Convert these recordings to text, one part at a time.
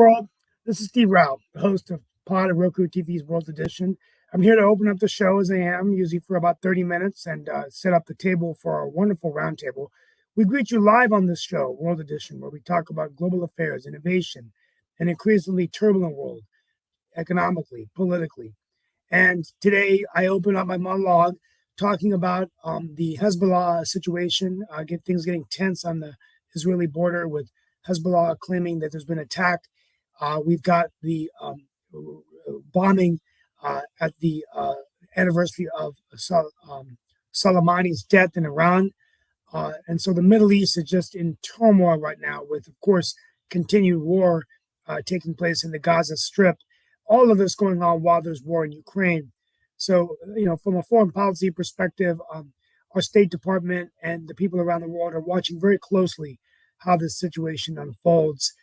world. This is Steve Rao, the host of Pod of Roku TV's World Edition. I'm here to open up the show as I am, usually for about 30 minutes, and set up the table for our wonderful roundtable. We greet you live on this show, World Edition, where we talk about global affairs, innovation, an increasingly turbulent world, economically, politically. And today I open up my monologue talking about the Hezbollah situation, get things getting tense on the Israeli border with Hezbollah claiming that there's been an attack. We've got the bombing at the anniversary of Soleimani's death in Iran. And so the Middle East is just in turmoil right now with, of course, continued war taking place in the Gaza Strip. All of this going on while there's war in Ukraine. So, from a foreign policy perspective, our State Department and the people around the world are watching very closely how this situation unfolds.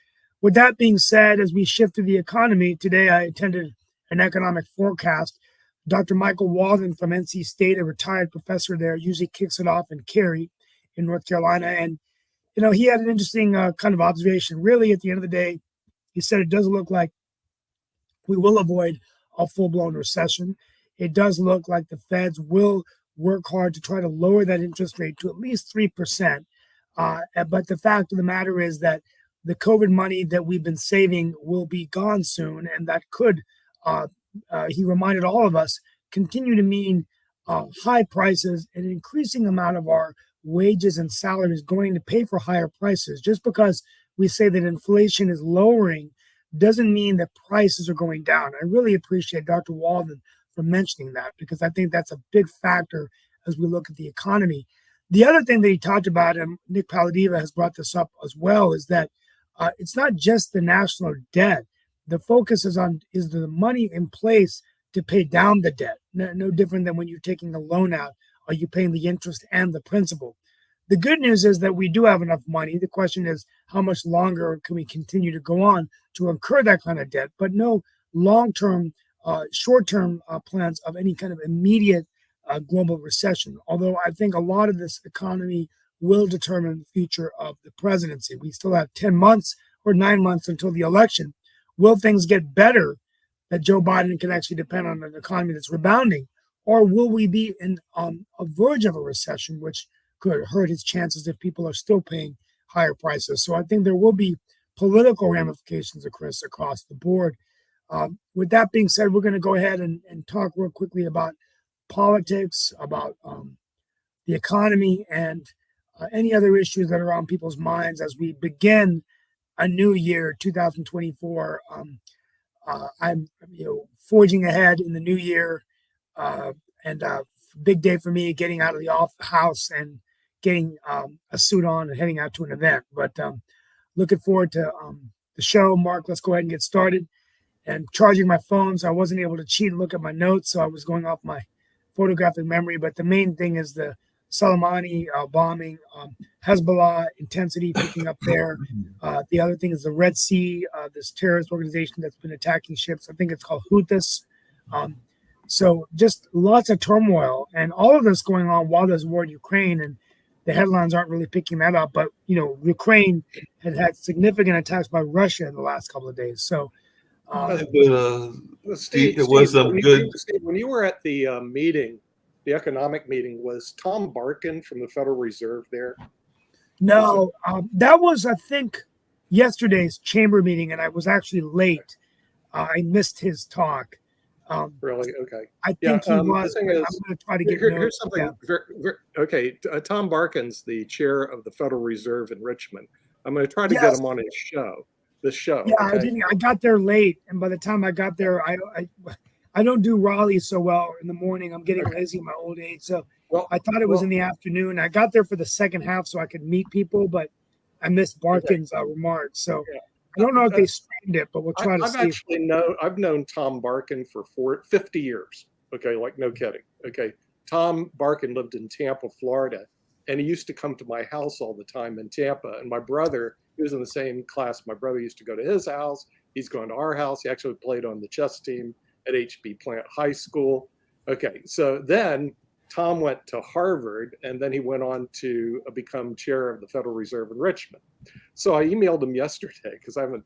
With that being said, as we shift to the economy, today I attended an economic forecast. Dr. Michael Walden from NC State, a retired professor there, usually kicks it off in Cary in North Carolina. And, he had an interesting kind of observation. Really, at the end of the day, he said it does look like we will avoid a full-blown recession. It does look like the Feds will work hard to try to lower that interest rate to at least 3%. But the fact of the matter is that the COVID money that we've been saving will be gone soon, and that could, he reminded all of us, continue to mean high prices and an increasing amount of our wages and salaries going to pay for higher prices. Just because we say that inflation is lowering doesn't mean that prices are going down. I really appreciate Dr. Walden for mentioning that, because I think that's a big factor as we look at the economy. The other thing that he talked about, and Nick Paladiva has brought this up as well, is that it's not just the national debt. The focus is the money in place to pay down the debt. No different than when you're taking a loan out. Are you paying the interest and the principal? The good news is that we do have enough money. The question is, how much longer can we continue to go on to incur that kind of debt? But no long-term, short-term plans of any kind of immediate global recession. Although I think a lot of this economy will determine the future of the presidency. We still have 10 months or 9 months until the election. Will things get better that Joe Biden can actually depend on an economy that's rebounding? Or will we be on a verge of a recession, which could hurt his chances if people are still paying higher prices? So I think there will be political ramifications, Chris, across the board. With that being said, we're going to go ahead and talk real quickly about politics, about the economy, and any other issues that are on people's minds as we begin a new year, 2024. I'm forging ahead in the new year, and big day for me, getting out of the house and getting a suit on and heading out to an event. But looking forward to the show. Mark, let's go ahead and get started. And charging my phone, so I wasn't able to cheat and look at my notes, so I was going off my photographic memory. But the main thing is the Soleimani bombing, Hezbollah intensity picking up there. The other thing is the Red Sea, this terrorist organization that's been attacking ships. I think it's called Houthis. So just lots of turmoil, and all of this going on while there's war in Ukraine, and the headlines aren't really picking that up. But, Ukraine had significant attacks by Russia in the last couple of days. So, Steve, it was good. Steve, when you were at the meeting, the economic meeting, was Tom Barkin from the Federal Reserve there? No, that was, I think, yesterday's chamber meeting, and I was actually late. I missed his talk. Really? Okay. I think he was. The thing is, I'm going to try to get here's something. Yeah. Okay. Tom Barkin's the chair of the Federal Reserve in Richmond. I'm going to try to get him on his show. The show. Yeah, okay? I got there late, and by the time I got there, I don't do Raleigh so well in the morning. I'm getting lazy in my old age, so I thought it was in the afternoon. I got there for the second half so I could meet people, but I missed Barkin's remarks. So I don't know if they streamed it, but we'll try to see. I've known Tom Barkin for 50 years. Okay, like no kidding. Okay, Tom Barkin lived in Tampa, Florida, and he used to come to my house all the time in Tampa. And my brother, he was in the same class. My brother used to go to his house. He's going to our house. He actually played on the chess team at HB Plant High School. Okay, so then Tom went to Harvard, and then he went on to become chair of the Federal Reserve in Richmond. So I emailed him yesterday because I haven't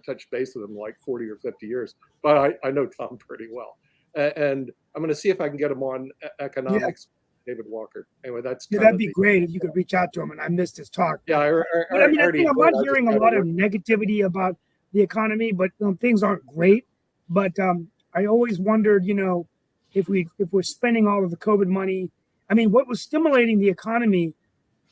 touched base with him like 40 or 50 years, but I know Tom pretty well. And I'm going to see if I can get him on Yeah, economics, David Walker. Anyway, that's yeah, kind that'd of be the, great if you could reach out to him. And I missed his talk. yeah, But I mean, I already think I'm did. not I just hearing a got to lot of work. negativity about the economy, but things aren't great. But I always wondered, if we're spending all of the COVID money. I mean, what was stimulating the economy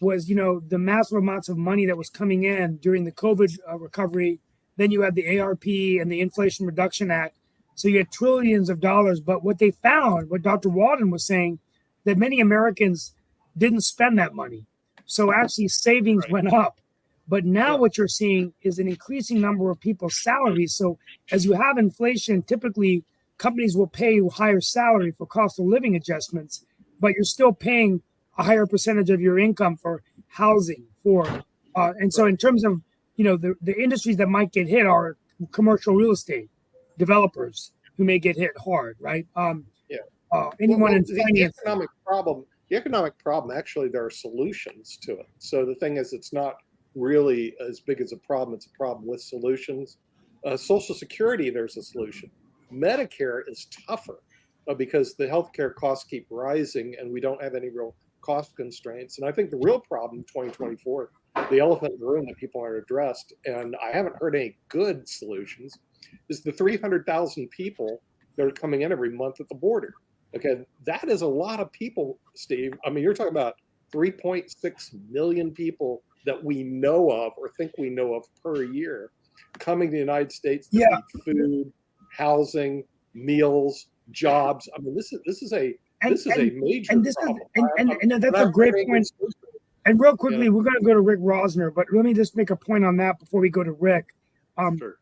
was, the massive amounts of money that was coming in during the COVID recovery. Then you had the ARP and the Inflation Reduction Act. So you had trillions of dollars. But what they found, what Dr. Walden was saying, that many Americans didn't spend that money. So actually savings Right. went up. But now Yeah. what you're seeing is an increasing number of people's salaries. So as you have inflation, typically companies will pay you higher salary for cost of living adjustments, but you're still paying a higher percentage of your income for housing and so Right. in terms of the industries that might get hit are commercial real estate developers who may get hit hard, right? Yeah. Anyone in The finance. economic problem, actually, there are solutions to it. So the thing is, it's not really as big as a problem. It's a problem with solutions. Social Security, there's a solution. Medicare is tougher because the healthcare costs keep rising and we don't have any real cost constraints. And I think the real problem in 2024, the elephant in the room that people aren't addressed, and I haven't heard any good solutions, is the 300,000 people that are coming in every month at the border. Okay, that is a lot of people, Steve. I mean, you're talking about 3.6 million people that we know of or think we know of per year coming to the United States that Yeah, need food, housing, meals, jobs. I mean, this is a and major this is problem. and that's a great point. And real quickly, we're going to go to Rick Rosner, but let me just make a point on that before we go to Rick. Sure.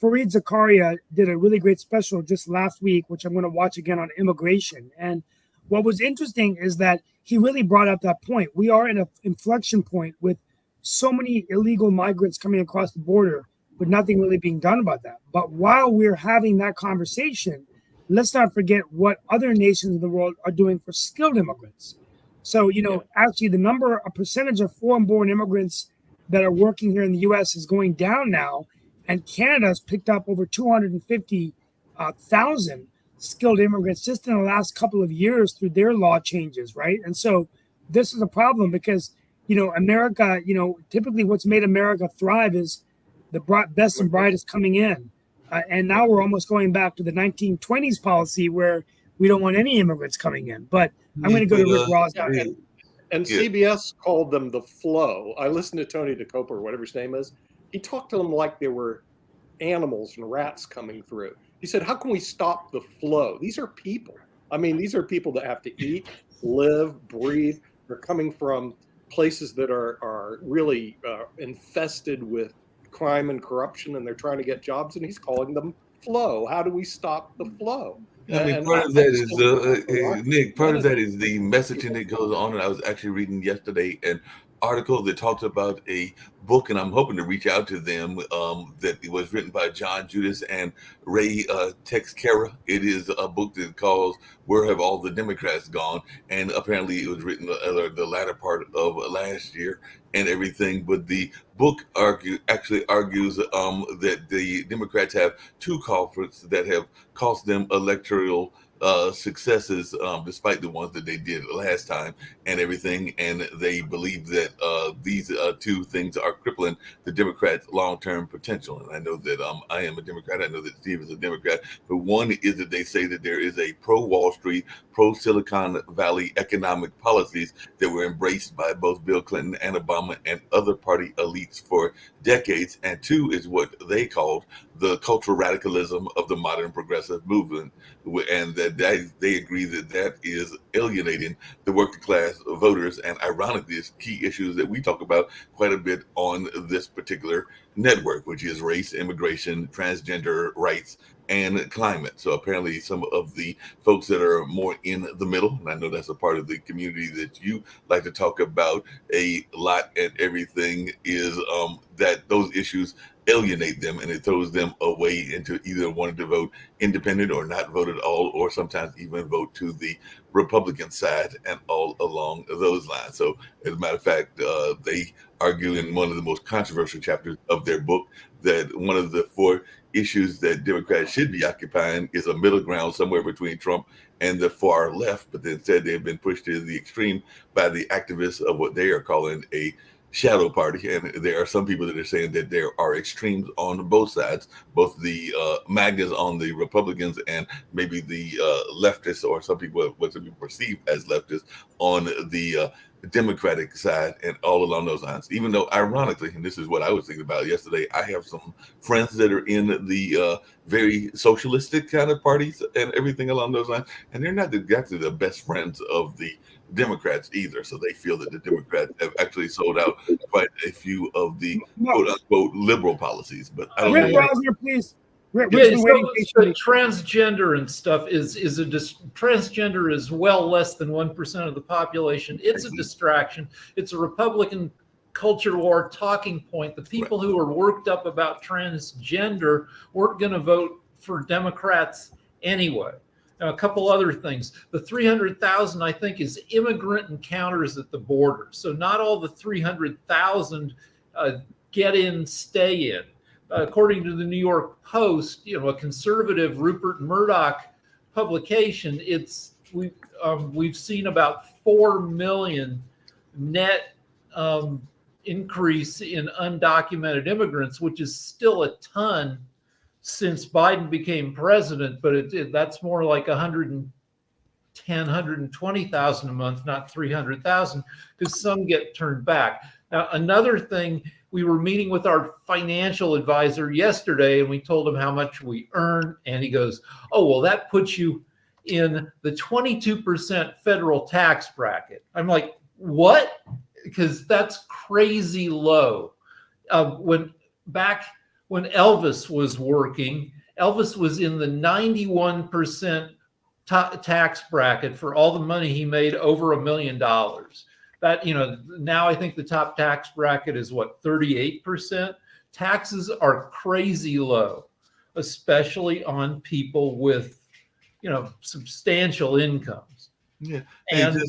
Fareed Zakaria did a really great special just last week, which I'm going to watch again on immigration. And what was interesting is that he really brought up that point. We are at an inflection point with so many illegal migrants coming across the border, but nothing really being done about that. But while we're having that conversation, let's not forget what other nations in the world are doing for skilled immigrants. So, actually, a percentage of foreign-born immigrants that are working here in the U.S. is going down now, and Canada's picked up over 250,000 skilled immigrants just in the last couple of years through their law changes, right? And so, this is a problem because America, typically what's made America thrive is the best and brightest coming in, and now we're almost going back to the 1920s policy where we don't want any immigrants coming in, but. I'm going to go to Rick Rosner. Yeah, and CBS called them the flow. I listened to Tony DeCopa, or whatever his name is. He talked to them like they were animals and rats coming through. He said, how can we stop the flow? These are people. I mean, these are people that have to eat, live, breathe. They're coming from places that are really infested with crime and corruption, and they're trying to get jobs, and he's calling them flow. How do we stop the flow? I mean, part of that is Nick. Part of that is the messaging that goes on. And I was actually reading yesterday an article that talks about a book, and I'm hoping to reach out to them. That it was written by John Judas and Ray Texeira. It is a book that calls "Where Have All the Democrats Gone?" And apparently, it was written the latter part of last year and everything. But the book actually argues that the Democrats have two culprits that have cost them electoral successes, despite the ones that they did last time and everything. And they believe that these two things are crippling the Democrats' long-term potential. And I know that I am a Democrat. I know that Steve is a Democrat. But one is that they say that there is a pro-Wall Street, pro-Silicon Valley economic policies that were embraced by both Bill Clinton and Obama and other party elites for decades. And two is what they called the cultural radicalism of the modern progressive movement, and that they agree that that is alienating the working class voters. And ironically, it's key issues that we talk about quite a bit on this particular network, which is race, immigration, transgender rights, and climate. So apparently some of the folks that are more in the middle, and I know that's a part of the community that you like to talk about a lot and everything, is that those issues alienate them, and it throws them away into either wanting to vote independent or not vote at all, or sometimes even vote to the Republican side, and all along those lines. So, as a matter of fact, they argue in one of the most controversial chapters of their book that one of the four issues that Democrats should be occupying is a middle ground somewhere between Trump and the far left, but instead they've been pushed to the extreme by the activists of what they are calling a shadow party. And there are some people that are saying that there are extremes on both sides, both the MAGAs on the Republicans and maybe the leftists, or some people, what some people perceive as leftists, on the Democratic side, and all along those lines. Even though, ironically, and this is what I was thinking about yesterday, I have some friends that are in the very socialistic kind of parties and everything along those lines, and they're not exactly the best friends of the Democrats either. So they feel that the Democrats have actually sold out quite a few of the quote unquote liberal policies. But I don't Rick know. Rosner, please. Rick's Yeah, been waiting so patiently. transgender and stuff transgender is well less than 1% of the population. It's a distraction. It's a Republican culture war talking point. The people who are worked up about transgender weren't going to vote for Democrats anyway. Now, a couple other things. The 300,000, I think, is immigrant encounters at the border. So not all the 300,000 get in, stay in. According to the New York Post, a conservative Rupert Murdoch publication, we've seen about 4 million net increase in undocumented immigrants, which is still a ton since Biden became president, but that's more like 120,000 a month, not 300,000, because some get turned back. Now, another thing, we were meeting with our financial advisor yesterday, and we told him how much we earn, and he goes, "Oh, well, that puts you in the 22% federal tax bracket." I'm like, "What?" Because that's crazy low. When Elvis was working, Elvis was in the 91% tax bracket for all the money he made over $1 million. That, now I think the top tax bracket is what, 38%? Taxes are crazy low, especially on people with, substantial incomes. Yeah. And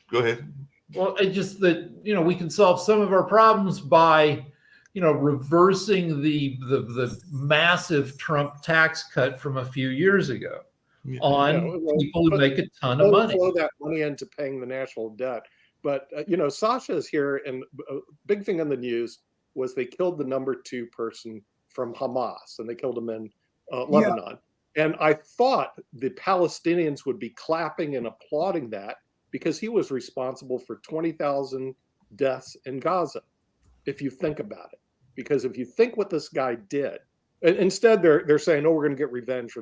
Go ahead. well, it's just that, we can solve some of our problems by, reversing the massive Trump tax cut from a few years ago on people who make a ton of money. Flow that money into paying the national debt. But, Sasha is here, and a big thing in the news was they killed the number 2 person from Hamas, and they killed him in Lebanon. Yeah. And I thought the Palestinians would be clapping and applauding that because he was responsible for 20,000 deaths in Gaza, if you think about it. Because if you think what this guy did, and instead they're saying, "Oh, we're going to get revenge."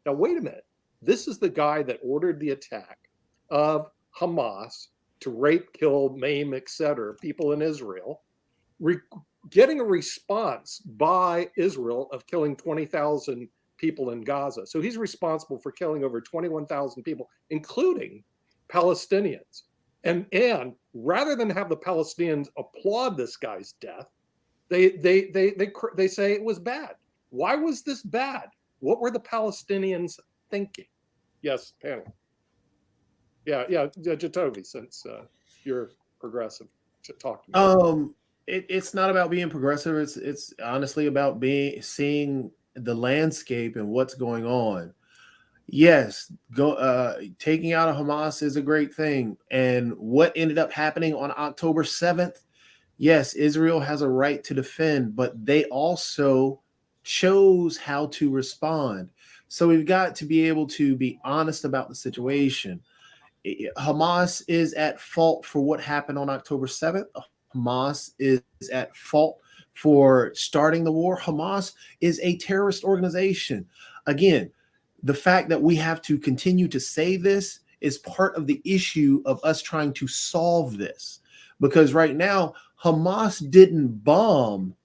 Now, wait a minute. This is the guy that ordered the attack of Hamas to rape, kill, maim, etc., people in Israel, getting a response by Israel of killing 20,000 people in Gaza. So he's responsible for killing over 21,000 people, including Palestinians. And rather than have the Palestinians applaud this guy's death, they say it was bad. Why was this bad? What were the Palestinians thinking? Yes, panel. Yeah, Jacoby, since you're progressive, to talk to me. It's not about being progressive. It's honestly about seeing the landscape and what's going on. Yes, taking out of Hamas is a great thing. And what ended up happening on October 7th? Yes, Israel has a right to defend, but they also chose how to respond. So we've got to be able to be honest about the situation. Hamas is at fault for what happened on October 7th. Hamas is at fault for starting the war. Hamas is a terrorist organization. Again, the fact that we have to continue to say this is part of the issue of us trying to solve this. Because right now, Hamas didn't bomb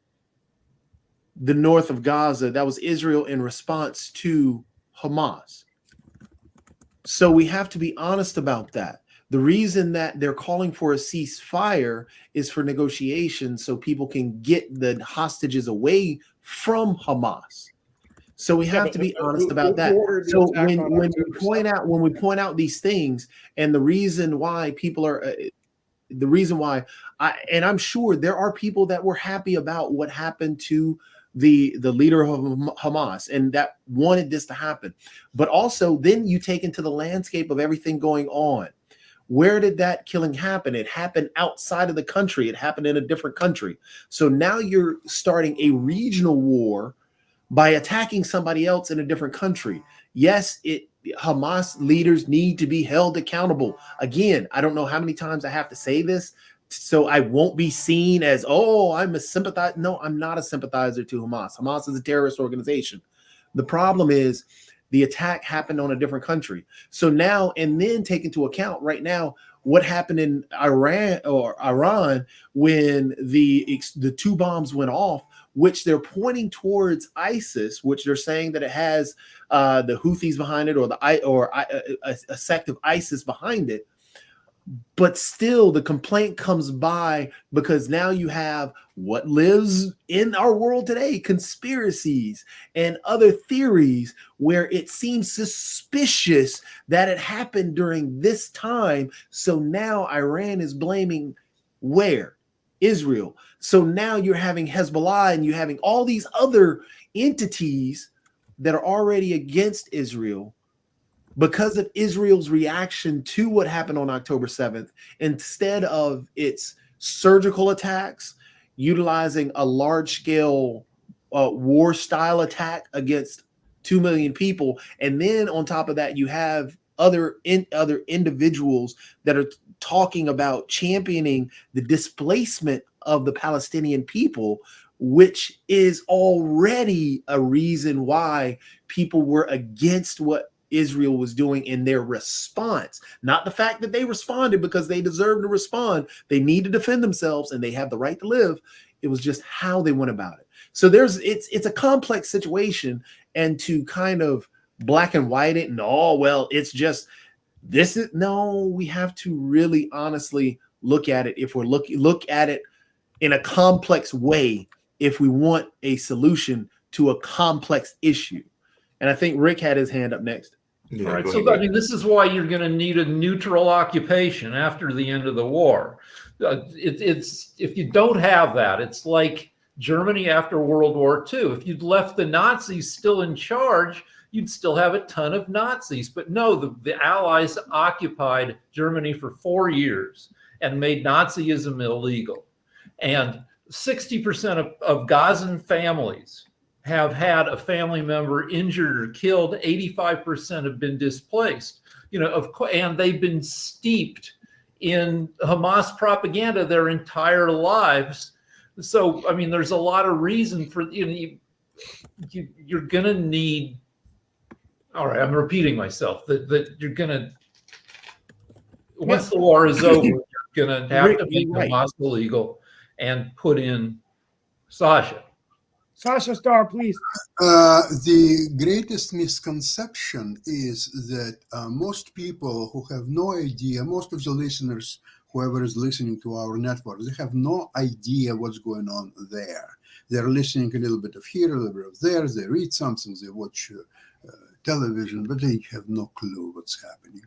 the north of Gaza. That was Israel in response to Hamas. So we have to be honest about that. The reason that they're calling for a ceasefire is for negotiation so people can get the hostages away from Hamas. So we have to be honest about that. So when we point out these things, and the reason why people are the reason why I'm sure there are people that were happy about what happened to the leader of Hamas and that wanted this to happen. But also then you take into the landscape of everything going on. Where did that killing happen? It happened outside of the country. It happened in a different country. So now you're starting a regional war by attacking somebody else in a different country. Yes, Hamas leaders need to be held accountable. Again, I don't know how many times I have to say this, so I won't be seen as, oh, I'm a sympathizer. No, I'm not a sympathizer to Hamas. Hamas is a terrorist organization. The problem is the attack happened on a different country. So now, and then take into account right now what happened in Iran when the two bombs went off, which they're pointing towards ISIS, which they're saying that it has the Houthis behind it, or a sect of ISIS behind it. But still, the complaint comes by because now you have what lives in our world today, conspiracies and other theories where it seems suspicious that it happened during this time. So now Iran is blaming where? Israel. So now you're having Hezbollah and you're having all these other entities that are already against Israel because of Israel's reaction to what happened on October 7th. Instead of its surgical attacks, utilizing a large-scale war-style attack against 2 million people. And then on top of that, you have other individuals that are talking about championing the displacement of the Palestinian people, which is already a reason why people were against what Israel was doing in their response. Not the fact that they responded because they deserve to respond. They need to defend themselves and they have the right to live. It was just how they went about it. So it's a complex situation, and to kind of black and white it and it's just this is we have to really honestly look at it. If we're look at it in a complex way, if we want a solution to a complex issue. And I think Rick had his hand up next. Yeah, all right. So, I mean, this is why you're going to need a neutral occupation after the end of the war. It's if you don't have that, it's like Germany after World War II. If you'd left the Nazis still in charge, you'd still have a ton of Nazis. But no, the Allies occupied Germany for 4 years and made Nazism illegal. And 60% of Gazan families have had a family member injured or killed. 85% have been displaced. And they've been steeped in Hamas propaganda their entire lives. So, I mean, there's a lot of reason for you're going to need. All right, I'm repeating myself. That you're going to once the war is over, you're going to have to make Hamas illegal and put in Sasha. Sasha Starr, please. The greatest misconception is that most people who have no idea, most of the listeners, whoever is listening to our network, they have no idea what's going on there. They're listening a little bit of here, a little bit of there. They read something, they watch television, but they have no clue what's happening.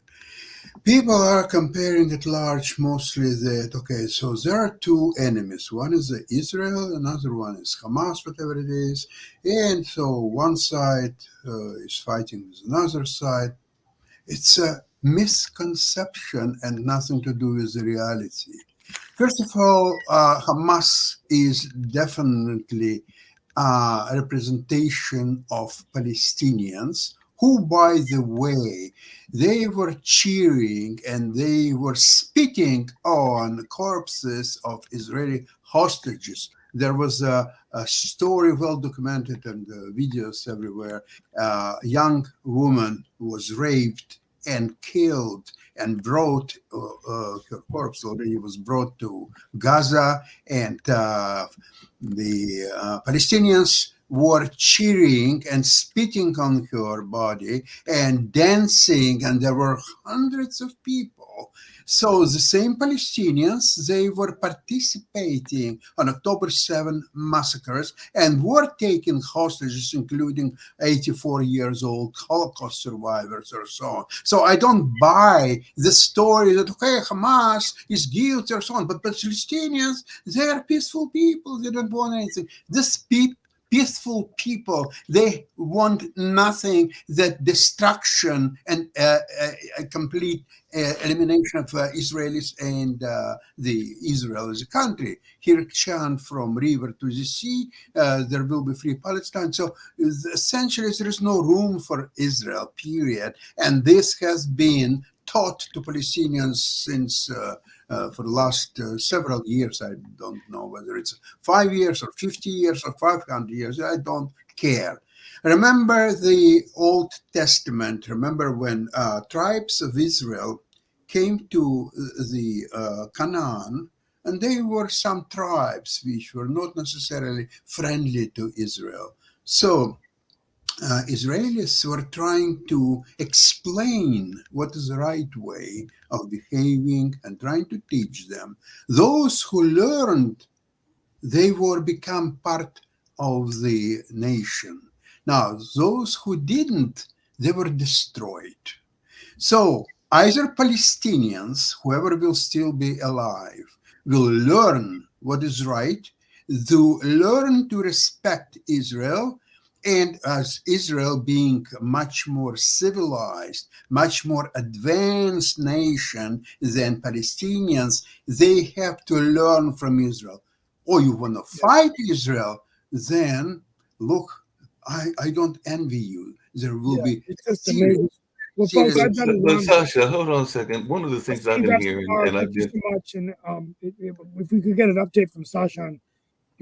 People are comparing at large mostly that, okay, so there are two enemies. One is Israel, another one is Hamas, whatever it is. And so one side is fighting with another side. It's a misconception and nothing to do with the reality. First of all, Hamas is definitely a representation of Palestinians who, by the way, they were cheering and they were spitting on corpses of Israeli hostages. There was a story well documented and videos everywhere. A young woman was raped and killed and brought, her corpse already was brought to Gaza, and the Palestinians were cheering and spitting on her body and dancing, and there were hundreds of people all. So the same Palestinians, they were participating on October 7 massacres and were taking hostages, including 84 years old Holocaust survivors or so on. So I don't buy the story that, okay, Hamas is guilty or so on, but Palestinians, they are peaceful people. They don't want anything. This peaceful people, they want nothing that destruction and a complete elimination of Israelis and the Israel as a country. Here chant from river to the sea, there will be free Palestine. So essentially there is no room for Israel, period. And this has been taught to Palestinians since for the last several years. I don't know whether it's 5 years or 50 years or 500 years. I don't care. Remember the Old Testament. Remember when tribes of Israel came to the Canaan, and there were some tribes which were not necessarily friendly to Israel. So Israelis were trying to explain what is the right way of behaving and trying to teach them. Those who learned, they were become part of the nation. Now, those who didn't, they were destroyed. So either Palestinians, whoever will still be alive, will learn what is right, to learn to respect Israel, and as Israel being much more civilized, much more advanced nation than Palestinians, they have to learn from Israel. Or you want to fight Israel, then look, I don't envy you. There will be It's just serious, amazing. Well, folks, serious. I've done a But round. Sasha, hold on a second. One of the things I've Steve been hearing, Escobar, and I've thank you been so much. And if we could get an update from Sasha on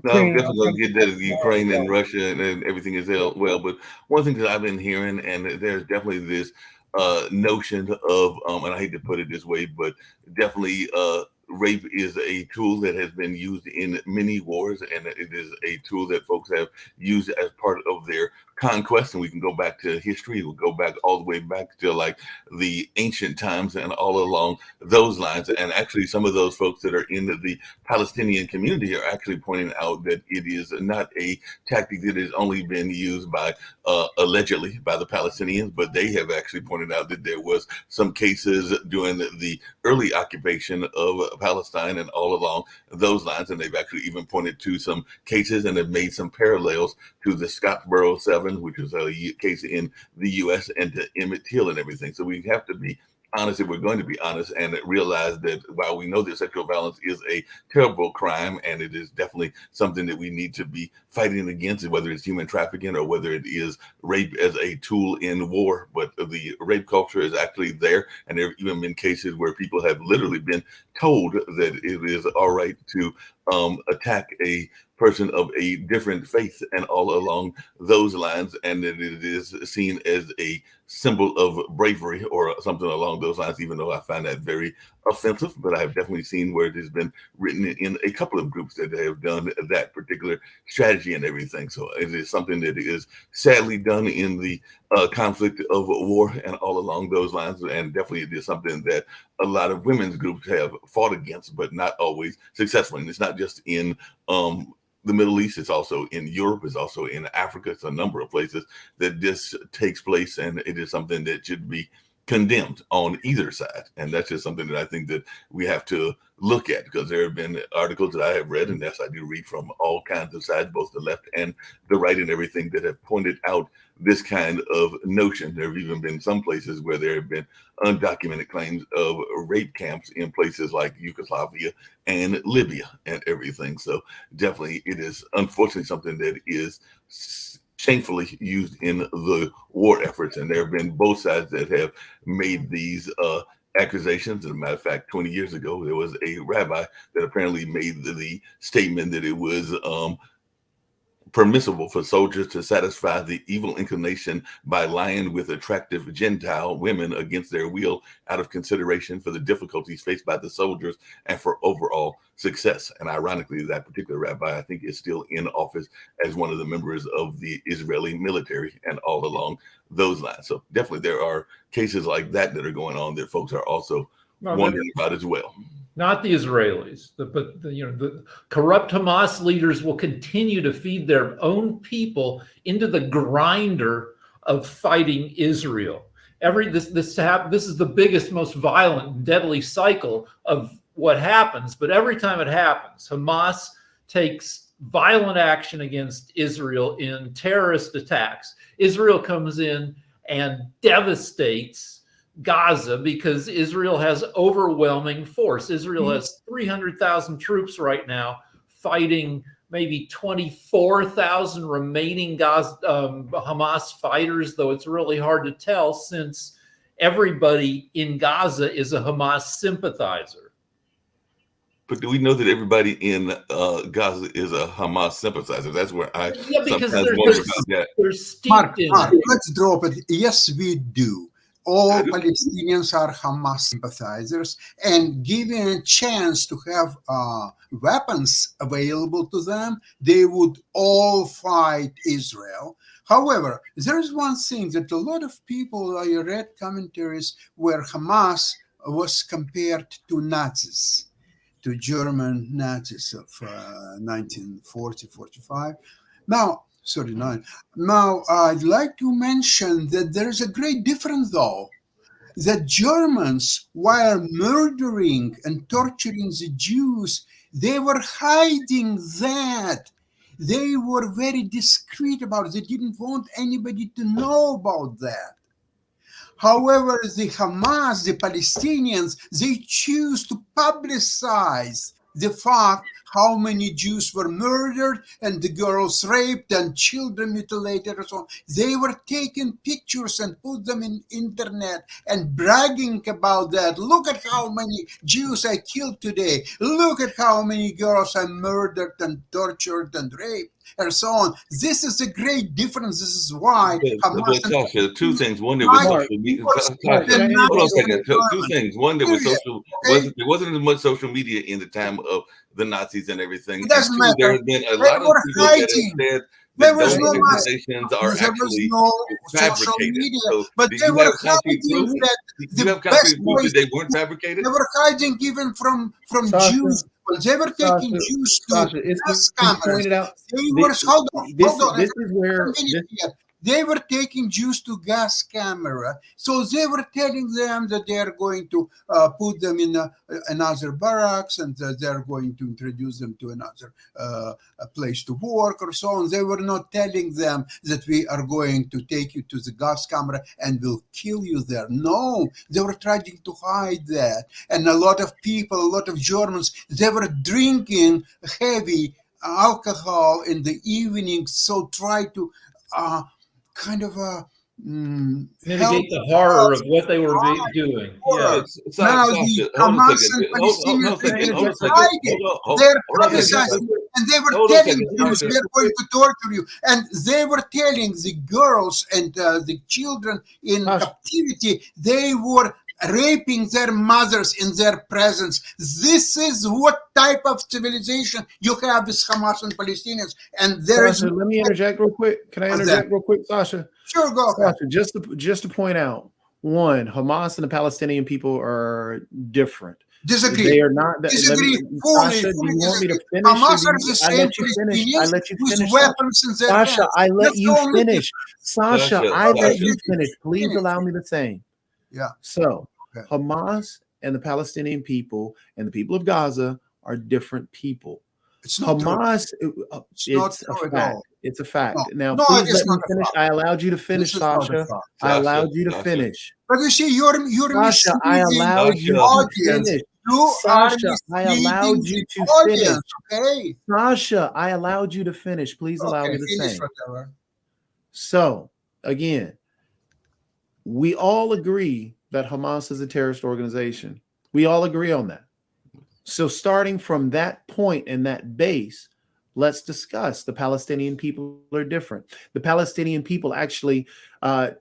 no, I'm Ukraine, definitely going to get that of Ukraine and Russia and everything as well. But one thing that I've been hearing, and there's definitely this notion of, and I hate to put it this way, but definitely rape is a tool that has been used in many wars, and it is a tool that folks have used as part of their conquest. And we can go back to history. We'll go back all the way back to like the ancient times and all along those lines. And actually, some of those folks that are in the Palestinian community are actually pointing out that it is not a tactic that has only been used by allegedly by the Palestinians, but they have actually pointed out that there was some cases during the early occupation of Palestine and all along those lines. And they've actually even pointed to some cases and have made some parallels to the Scottsboro 7, which was a case in the U.S., and to Emmett Till and everything. So we have to be honest if we're going to be honest and realize that while we know that sexual violence is a terrible crime and it is definitely something that we need to be fighting against, whether it's human trafficking or whether it is rape as a tool in war, but the rape culture is actually there. And there have even been cases where people have literally been told that it is all right to attack a person of a different faith and all along those lines, and that it is seen as a symbol of bravery or something along those lines, even though I find that very offensive. But I've definitely seen where it has been written in a couple of groups that have done that particular strategy and everything. So it is something that is sadly done in the conflict of war and all along those lines. And definitely it is something that a lot of women's groups have fought against, but not always successfully. And it's not just in the Middle East, it's also in Europe, it's also in Africa. It's a number of places that this takes place, and it is something that should be condemned on either side. And that's just something that I think that we have to look at, because there have been articles that I have read, and yes, I do read from all kinds of sides, both the left and the right and everything, that have pointed out this kind of notion. There have even been some places where there have been undocumented claims of rape camps in places like Yugoslavia and Libya and everything. So definitely it is unfortunately something that is shamefully used in the war efforts. And there have been both sides that have made these accusations. As a matter of fact, 20 years ago, there was a rabbi that apparently made the statement that it was permissible for soldiers to satisfy the evil inclination by lying with attractive Gentile women against their will out of consideration for the difficulties faced by the soldiers and for overall success. And ironically, that particular rabbi, I think, is still in office as one of the members of the Israeli military and all along those lines. So definitely there are cases like that that are going on that folks are also Well, wondering about as well. not the Israelis, but the corrupt Hamas leaders will continue to feed their own people into the grinder of fighting Israel. This is the biggest, most violent, and deadly cycle of what happens. But every time it happens, Hamas takes violent action against Israel in terrorist attacks. Israel comes in and devastates Gaza because Israel has overwhelming force. Israel has 300,000 troops right now fighting maybe 24,000 remaining Hamas fighters, though it's really hard to tell since everybody in Gaza is a Hamas sympathizer. But do we know that everybody in Gaza is a Hamas sympathizer? That's where I because sometimes wonder about that. they're steeped Mark, in Mark, it. let's drop it. Yes, we do. All Palestinians are Hamas sympathizers, and given a chance to have weapons available to them, they would all fight Israel. However, there is one thing that a lot of people, I read commentaries where Hamas was compared to Nazis, to German Nazis of 1940-45. Now, I'd like to mention that there's a great difference, though. The Germans, while murdering and torturing the Jews, they were hiding that. They were very discreet about it. They didn't want anybody to know about that. However, the Hamas, the Palestinians, they choose to publicize the fact how many Jews were murdered and the girls raped and children mutilated and so on. They were taking pictures and put them in internet and bragging about that. Look at how many Jews I killed today. Look at how many girls I murdered and tortured and raped and so on. This is a great difference. This is why But Sasha, two things. One, there was social media. Sasha, hold on a second. Two things. One, there was there wasn't as much social media in the time of the Nazis and everything. It doesn't matter. There have been a lot of people that have said there that was those no organizations are there actually was no social fabricated. media, So, but do they you were have concrete hiding proof? that. Do you have concrete proof that they weren't fabricated? They were hiding even from Sasha, Jews. When they were taking Sasha, Jews to Sasha, it's gas been cameras, pointed out. they were hold on. This is where They were taking Jews to gas camera, so they were telling them that they are going to put them in another barracks and they are going to introduce them to another a place to work or so on. They were not telling them that we are going to take you to the gas camera and will kill you there. No, they were trying to hide that. And a lot of people, a lot of Germans, they were drinking heavy alcohol in the evening, so try to kind of Mitigate the horror of what they were doing. Yeah. Now the Hamas and Palestinians, they're criticizing, and they were telling Jews they're going to torture you, and they were telling the girls and the children in captivity they were raping their mothers in their presence. This is what type of civilization you have with Hamas and Palestinians. And there Sasha, let me interject real quick. Can I interject real quick, Sasha? Sure, go ahead. Sasha, just to point out, one, Hamas and the Palestinian people are different. Disagree. They are not. Disagree. Fully. Sasha, do you want me to finish? Hamas are the same I let you finish. with weapons in their hands. Sasha, I let you finish. Sasha, I let you finish. Please Finish. allow me the same. Yeah. So, Okay. Hamas and the Palestinian people and the people of Gaza are different people. It's not true. Hamas, It's not it's true a at fact. all. It's a fact. No. Now, No, please it is let me not a finish. fact. I allowed you to finish, This is not a Sasha. fact. I allowed you to Sasha. finish. But you see, you're Sasha, I misleading allowed you the to audience. finish. You Sasha, are I allowed misleading you the to audience, finish. okay? Sasha, I allowed you to finish. Please allow me the finish same. whatever. So, again, we all agree that Hamas is a terrorist organization. We all agree on that. So, starting from that point and that base, let's discuss the Palestinian people are different. The Palestinian people actually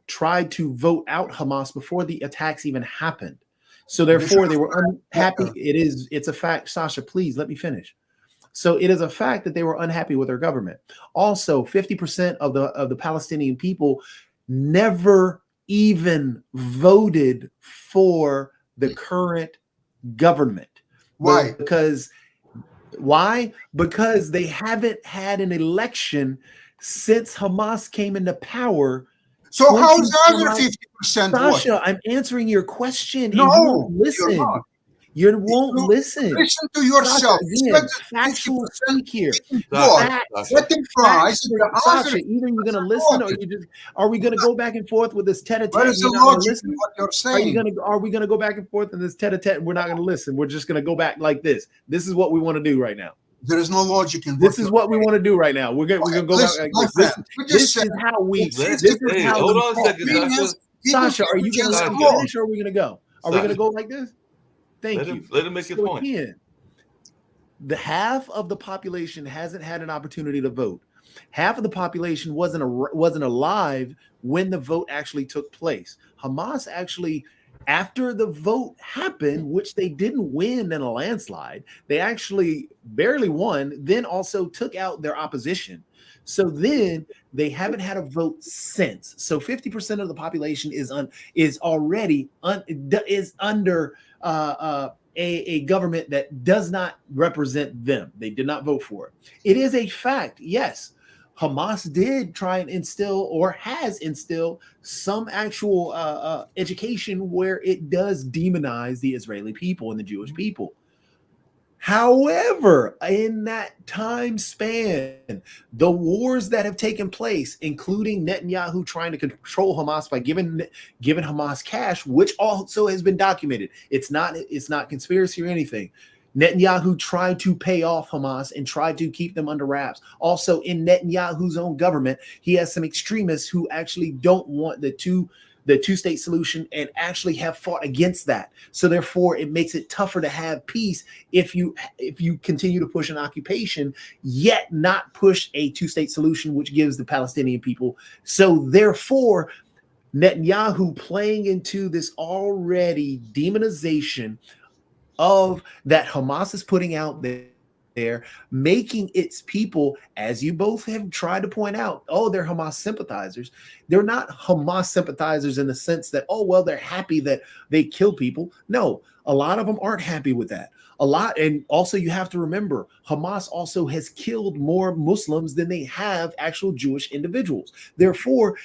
tried to vote out Hamas before the attacks even happened. So, therefore, they were unhappy. It's a fact. Sasha, please let me finish. So it is a fact that they were unhappy with their government. Also, 50% of the Palestinian people never even voted for the current government. Why? Because why? Because they haven't had an election since Hamas came into power. So how's the other 25 50% Sasha, I'm answering your question, No, and you won't you're listen. not. You won't You listen. Listen to yourself. Sasha, You again, said that factual 50% speak here. Sasha, Facts. Sasha. What the price? The Sasha, other, either you're gonna listen or you just are we gonna go back and forth with this tete-a-tete? where And is the you're not gonna logic in listen? what you're Are we saying? gonna go back and forth in this tete-a-tete and we're not gonna listen? We're just gonna go back like this. This is what we want to do right now. There is no logic in This what is what we want to do right now. We're gonna go back Listen, like my this. This, friend, we just this said is how we. Let's- This is hey, how hold we on a talk. second, Sasha. Sasha, are you gonna let me Sasha. finish or are we gonna go? Are we gonna Sasha. go like this? Thank you. Let him make his point. Again, the half of the population hasn't had an opportunity to vote. Half of the population wasn't alive when the vote actually took place. Hamas actually, after the vote happened, which they didn't win in a landslide, they actually barely won, then also took out their opposition. So then they haven't had a vote since. So 50% of the population is already under a government that does not represent them. They did not vote for it. It is a fact, yes. Hamas did try and instill or has instilled some actual education where it does demonize the Israeli people and the Jewish people. However, in that time span, the wars that have taken place, including Netanyahu trying to control Hamas by giving Hamas cash, which also has been documented. It's not conspiracy or anything. Netanyahu tried to pay off Hamas and tried to keep them under wraps. Also, in Netanyahu's own government, he has some extremists who actually don't want the two-state solution and actually have fought against that. So therefore, it makes it tougher to have peace if you continue to push an occupation, yet not push a two-state solution, which gives the Palestinian people. So therefore, Netanyahu playing into this already demonization of that Hamas is putting out there, making its people, as you both have tried to point out, oh, they're Hamas sympathizers. They're not Hamas sympathizers in the sense that, oh, well, they're happy that they kill people. No, a lot of them aren't happy with that. And also you have to remember, Hamas also has killed more Muslims than they have actual Jewish individuals. Therefore,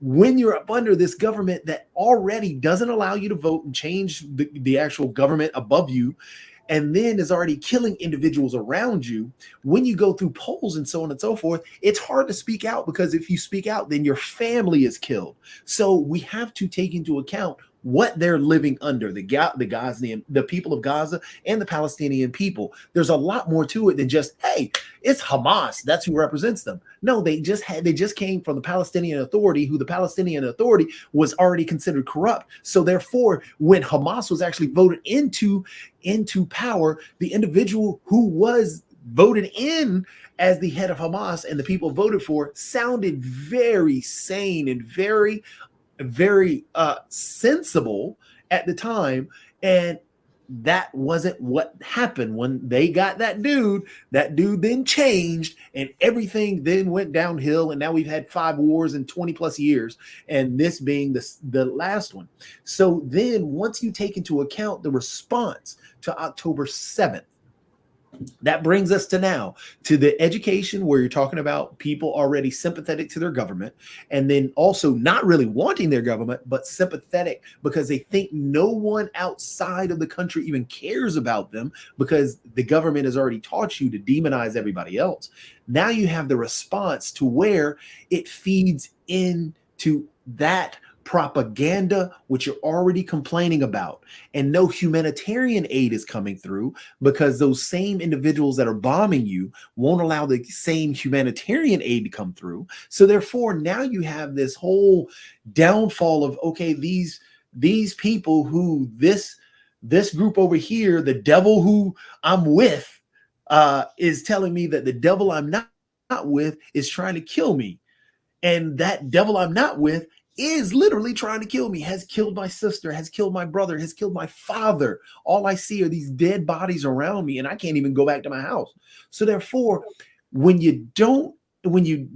when you're up under this government that already doesn't allow you to vote and change the actual government above you, and then is already killing individuals around you, when you go through polls and so on and so forth, it's hard to speak out, because if you speak out, then your family is killed. So we have to take into account what they're living under, the people of Gaza and the Palestinian people. There's a lot more to it than just, hey, it's Hamas, that's who represents them. No, they just came from the Palestinian Authority, who the Palestinian Authority was already considered corrupt. So therefore, when Hamas was actually voted into power, the individual who was voted in as the head of Hamas and the people voted for sounded very sane and very sensible at the time, and that wasn't what happened when they got that dude. That dude then changed, and everything then went downhill, and now we've had 5 wars in 20 plus years, and this being the last one. So then once you take into account the response to October 7th, that brings us to now, to the education where you're talking about people already sympathetic to their government, and then also not really wanting their government, but sympathetic because they think no one outside of the country even cares about them, because the government has already taught you to demonize everybody else. Now you have the response to where it feeds into that propaganda, which you're already complaining about, and no humanitarian aid is coming through because those same individuals that are bombing you won't allow the same humanitarian aid to come through. So therefore, now you have this whole downfall of, okay, these people who this group over here, the devil who I'm with, is telling me that the devil I'm not with is trying to kill me, and that devil I'm not with is literally trying to kill me, has killed my sister, has killed my brother, has killed my father. All I see are these dead bodies around me, and I can't even go back to my house. So therefore, when you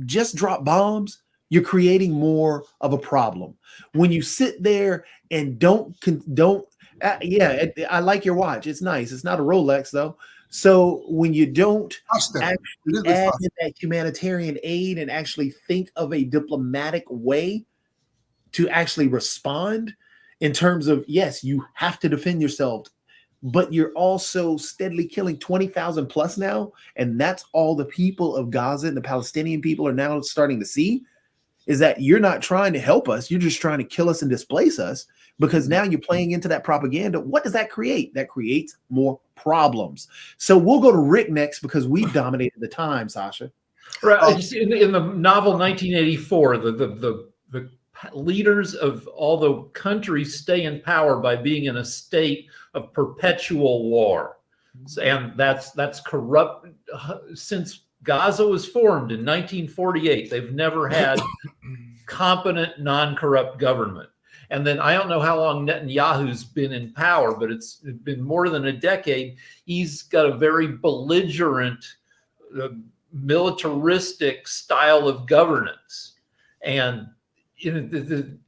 just drop bombs, you're creating more of a problem. When you sit there and don't I like your watch. It's nice. It's not a Rolex though. So when you don't Faster, a actually little bit add faster. in that humanitarian aid and actually think of a diplomatic way to actually respond in terms of, yes, you have to defend yourself, but you're also steadily killing 20,000 plus now. And that's all the people of Gaza and the Palestinian people are now starting to see, is that you're not trying to help us. You're just trying to kill us and displace us, because now you're playing into that propaganda. What does that create? That creates more problems. So we'll go to Rick next because we've dominated the time, Sasha. Right. In the novel 1984, the leaders of all the countries stay in power by being in a state of perpetual war. And that's corrupt. Since Gaza was formed in 1948, they've never had competent, non-corrupt government. And then I don't know how long Netanyahu's been in power, but it's been more than a decade. He's got a very belligerent, militaristic style of governance. And and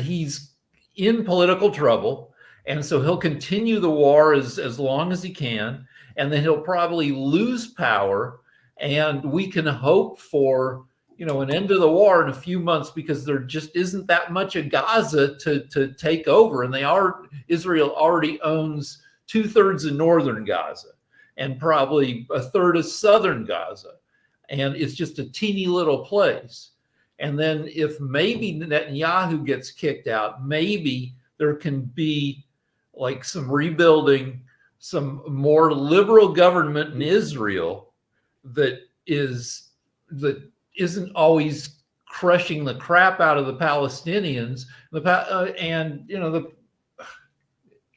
he's in political trouble, and so he'll continue the war as long as he can, and then he'll probably lose power, and we can hope for an end to the war in a few months, because there just isn't that much of Gaza to take over, and Israel already owns 2/3 of northern Gaza and probably 1/3 of southern Gaza, and it's just a teeny little place. And then if maybe Netanyahu gets kicked out, maybe there can be like some rebuilding, some more liberal government in Israel that isn't always crushing the crap out of the Palestinians.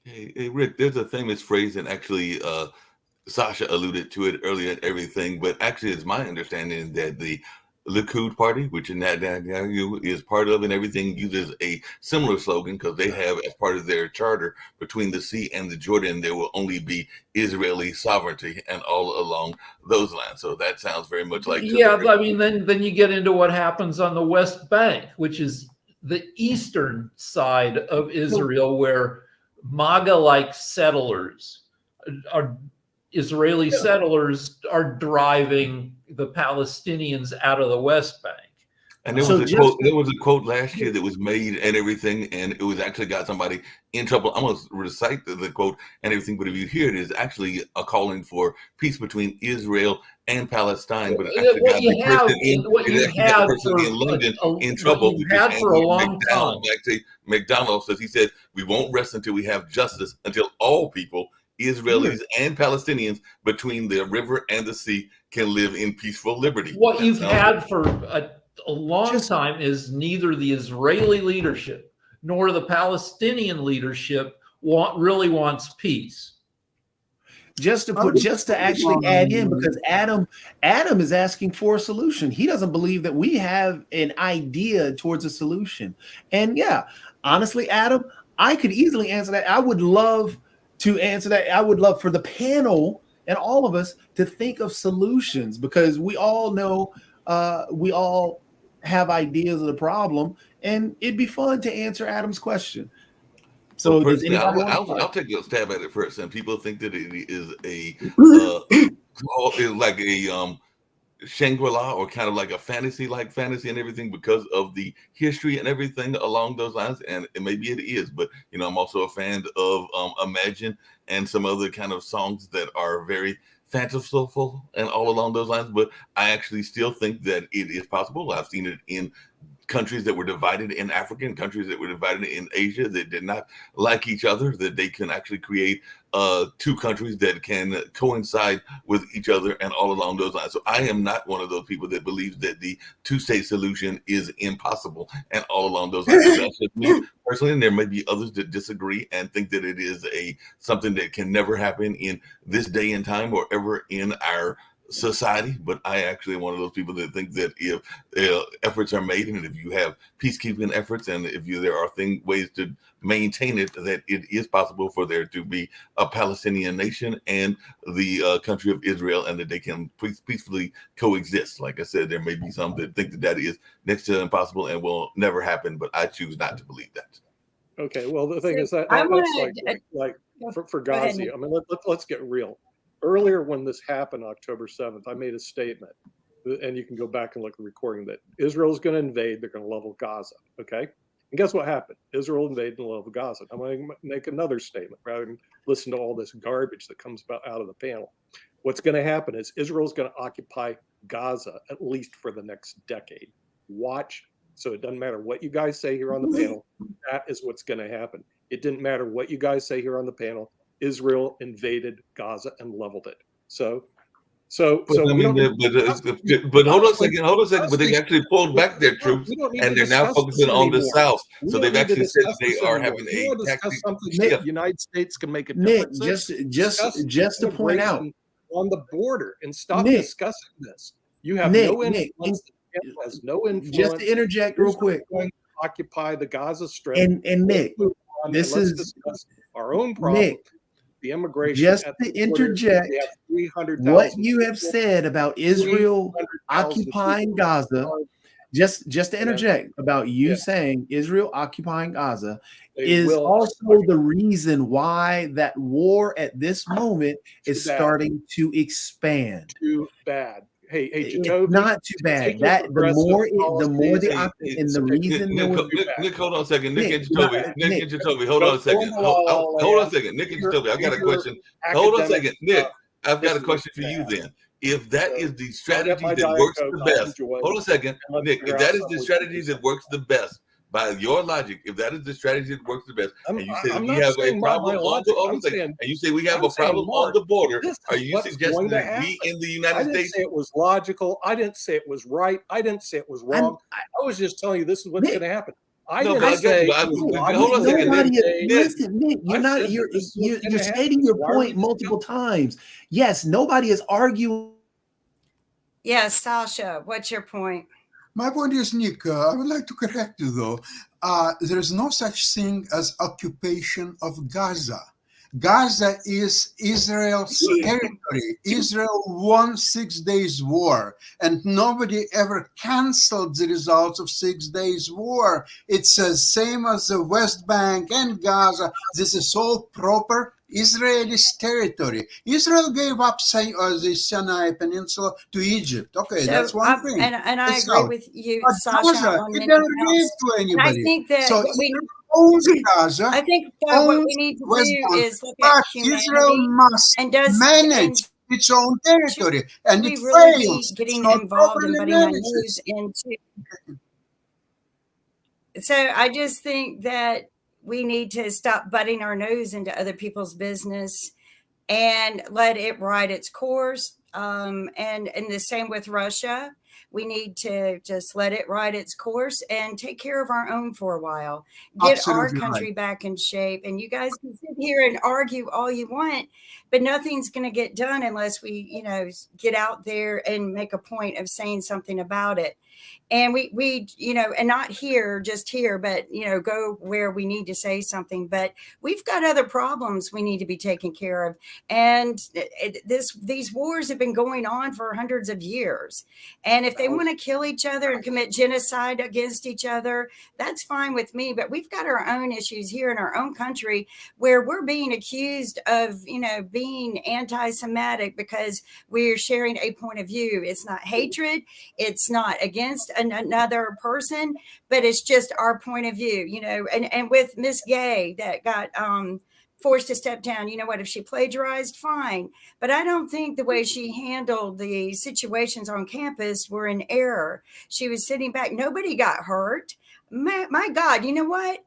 Hey, Rick, there's a famous phrase, and actually Sasha alluded to it earlier and everything, but actually it's my understanding that the Likud party, which Netanyahu is part of and everything, uses a similar slogan, because they have, as part of their charter, between the sea and the Jordan, there will only be Israeli sovereignty, and all along those lines. So that sounds very much like... I mean, then you get into what happens on the West Bank, which is the eastern side of Israel, where MAGA-like settlers Israeli settlers are driving the Palestinians out of the West Bank. And there was a quote last year that was made and everything, and it was actually got somebody in trouble. I'm going to recite the quote and everything, but if you hear it, it's actually a calling for peace between Israel and Palestine. But it actually got the person in London in trouble. What you had for a long time. McDonald says, he said, we won't rest until we have justice, until all people, Israelis and Palestinians, between the river and the sea, can live in peaceful liberty. What you've had for a long time is neither the Israeli leadership nor the Palestinian leadership really wants peace. Just to actually add in, because Adam is asking for a solution. He doesn't believe that we have an idea towards a solution. And yeah, honestly, Adam, I could easily answer that. I would love to answer that. I would love for the panel and all of us to think of solutions, because we all know, we all have ideas of the problem, and it'd be fun to answer Adam's question. So I'll take a stab at it first. And people think that it is like a Shangri-La, or kind of like a fantasy and everything, because of the history and everything along those lines. And maybe it is, but I'm also a fan of Imagine and some other kind of songs that are very fanciful and all along those lines. But I actually still think that it is possible. I've seen it in countries that were divided in Africa, and countries that were divided in Asia that did not like each other, that they can actually create two countries that can coincide with each other and all along those lines. So I am not one of those people that believes that the two-state solution is impossible and all along those lines. That's just me personally, and there may be others that disagree and think that it is something that can never happen in this day and time or ever in our society. But I actually am one of those people that think that if efforts are made, and if you have peacekeeping efforts, and if there are ways to maintain it, that it is possible for there to be a Palestinian nation and the country of Israel, and that they can peacefully coexist. Like I said, there may be some that think that is next to impossible and will never happen, but I choose not to believe that. Okay, well, the thing So is that, I that's wanted like for go ahead, Ghazi. Nick. I mean, let's get real. Earlier, when this happened, October 7th, I made a statement, and you can go back and look at the recording, that Israel's going to invade. They're going to level Gaza. Okay, and guess what happened? Israel invaded and leveled Gaza. I'm going to make another statement rather than listen to all this garbage that comes out of the panel. What's going to happen is Israel's going to occupy Gaza at least for the next decade. Watch. So it doesn't matter what you guys say here on the panel. That is what's going to happen. It didn't matter what you guys say here on the panel. Israel invaded Gaza and leveled it. So But I we mean, don't. but hold on a second, But they actually pulled back their troops, We don't need and to they're now discuss focusing this on the anymore. south. We So don't they've need to actually said discuss they this are anymore. having You a want to discuss tactic. something Nick, that the United States can make a Nick, difference in? just Discuss to point out, immigration on the border and stop Nick, discussing this. You have Nick, no Nick, influence. The panel has no influence. just to interject real Israel's quick, going to occupy the Gaza Strip. and Let's Nick, move on and this let's is discuss our own problem. Nick, The immigration just at to the border. interject They have 300,000 what you have people, said about Israel 300,000 occupying people. Gaza. Just to Yeah. interject about you Yeah. saying Israel occupying Gaza They is will also the reason why that war at this moment is Too bad. starting to expand. too bad. Hey, It's Jacoby, not too take bad. your That the progressive more policies the Hey, and the reason there was Nick, hold on a second. Nick Nick, and Jacoby, Nick, and Jacoby, hold on a second. Hold on a second. Nick and Jacoby, I got a question. Hold on a academic second. Nick, I've got a this is question for you bad. then. If that So, is the I'll get strategy my that Diet works Coke, the I'll best, enjoy it, hold on a second. and let's Nick, figure if out that is something the we can strategy do. that works the best, by your logic, if that is the strategy that works the best, I'm and you say that I'm we not have a saying my problem on logic. the, hold on I'm a second, saying and you say we have I'm a saying, problem on Mark, the border, this are is you what's suggesting going to that happen. we in the I United didn't States? say it was logical. I didn't say it was right. I didn't say it was wrong. I was just telling you this is what's Nick, going to happen. I No, didn't but I get say you. it was Hold on a second, Nobody Nick. is, listen, Nick, I you're not said you're that this is what's you're gonna stating happen. your Why are we point multiple times. Yes, nobody is arguing. Yes, Sasha, what's your point? My point is, Nick, I would like to correct you though. There is no such thing as occupation of Gaza. Gaza is Israel's territory. Israel won 6 days war, and nobody ever canceled the results of 6 days war. It's the same as the West Bank and Gaza. This is all proper Israeli's territory. Israel gave up the Sinai Peninsula to Egypt. Okay, that's So, one thing. and I It's agree out. with you, But Sasha, Gaza, on it many never gave counts. to And I anybody. think that So we, Israel owns Gaza, I think what owns we need to West do Bank, is look at but Israel humanity must and manage its own territory, and we it really be fails. It's getting not involved in properly butting our managed. nose into. So I just think that we need to stop butting our nose into other people's business and let it ride its course. And the same with Russia. We need to just let it ride its course and take care of our own for a while. Get our Absolutely right. country back in shape. And you guys can sit here and argue all you want, but nothing's going to get done unless we, get out there and make a point of saying something about it. And we and not here, just here, but go where we need to say something. But we've got other problems we need to be taken care of, and these wars have been going on for hundreds of years. And if they want to kill each other and commit genocide against each other, that's fine with me. But we've got our own issues here in our own country where we're being accused of being anti-Semitic because we're sharing a point of view. It's not hatred. It's not against another person, but it's just our point of view, and with Miss Gay that got forced to step down, if she plagiarized, fine. But I don't think the way she handled the situations on campus were in error. She was sitting back. Nobody got hurt. My God, you know what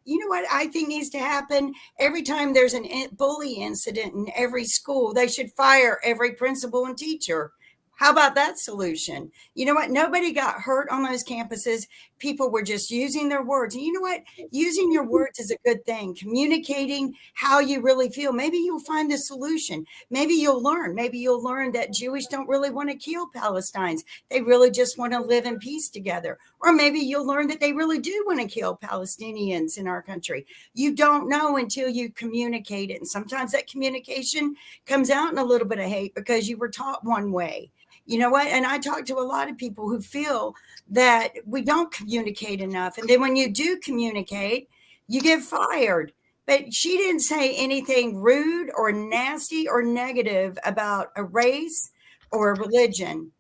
I think needs to happen? Every time there's a bully incident in every school, they should fire every principal and teacher. How about that solution? You know what? Nobody got hurt on those campuses. People were just using their words. And you know what? Using your words is a good thing. Communicating how you really feel. Maybe you'll find the solution. Maybe you'll learn. Maybe you'll learn that Jewish don't really want to kill Palestinians. They really just want to live in peace together. Or maybe you'll learn that they really do want to kill Palestinians in our country. You don't know until you communicate it. And sometimes that communication comes out in a little bit of hate because you were taught one way. You know what? And I talk to a lot of people who feel that we don't communicate enough. And then when you do communicate, you get fired. But she didn't say anything rude or nasty or negative about a race or a religion.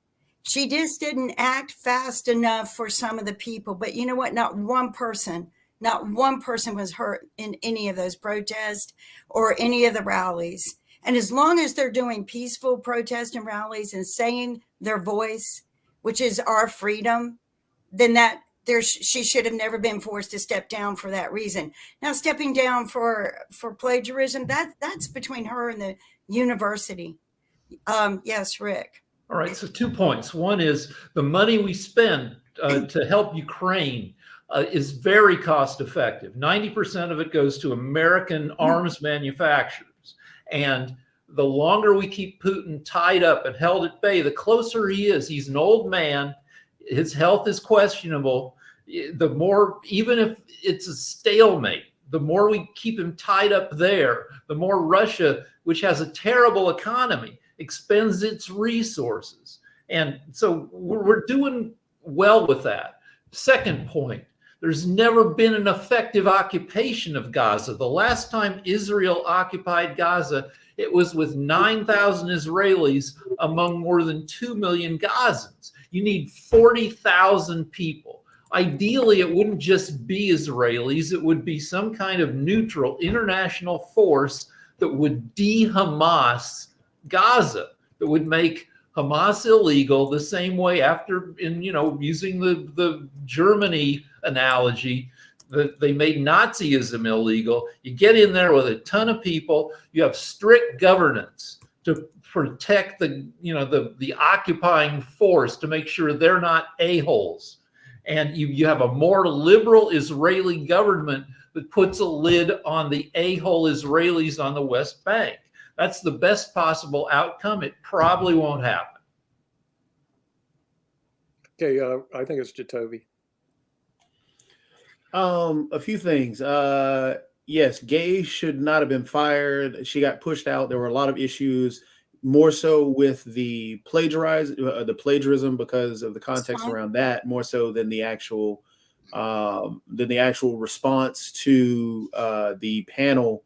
She just didn't act fast enough for some of the people. But you know what? Not one person was hurt in any of those protests or any of the rallies. And as long as they're doing peaceful protest and rallies and saying their voice, which is our freedom, then she should have never been forced to step down for that reason. Now, stepping down for plagiarism, that's between her and the university. Yes, Rick. All right, so 2 points. One is the money we spend to help Ukraine is very cost effective. 90% of it goes to American arms manufacturers. And the longer we keep Putin tied up and held at bay, the closer he is. He's an old man. His health is questionable. The more, even if it's a stalemate, the more we keep him tied up there, the more Russia, which has a terrible economy, expends its resources. And so we're doing well with that. Second point, there's never been an effective occupation of Gaza. The last time Israel occupied Gaza, it was with 9,000 Israelis among more than 2 million Gazans. You need 40,000 people. Ideally, it wouldn't just be Israelis. It would be some kind of neutral international force that would de-Hamas Gaza, that would make Hamas illegal the same way using the Germany analogy, that they made Nazism illegal. You get in there with a ton of people. You have strict governance to protect the occupying force, to make sure they're not a-holes. And you have a more liberal Israeli government that puts a lid on the a-hole Israelis on the West Bank. That's the best possible outcome. It probably won't happen. Okay, I think it's Jatovi. A few things. Yes, Gay should not have been fired. She got pushed out. There were a lot of issues, more so with the plagiarism because of the context around that, more so than the actual response to the panel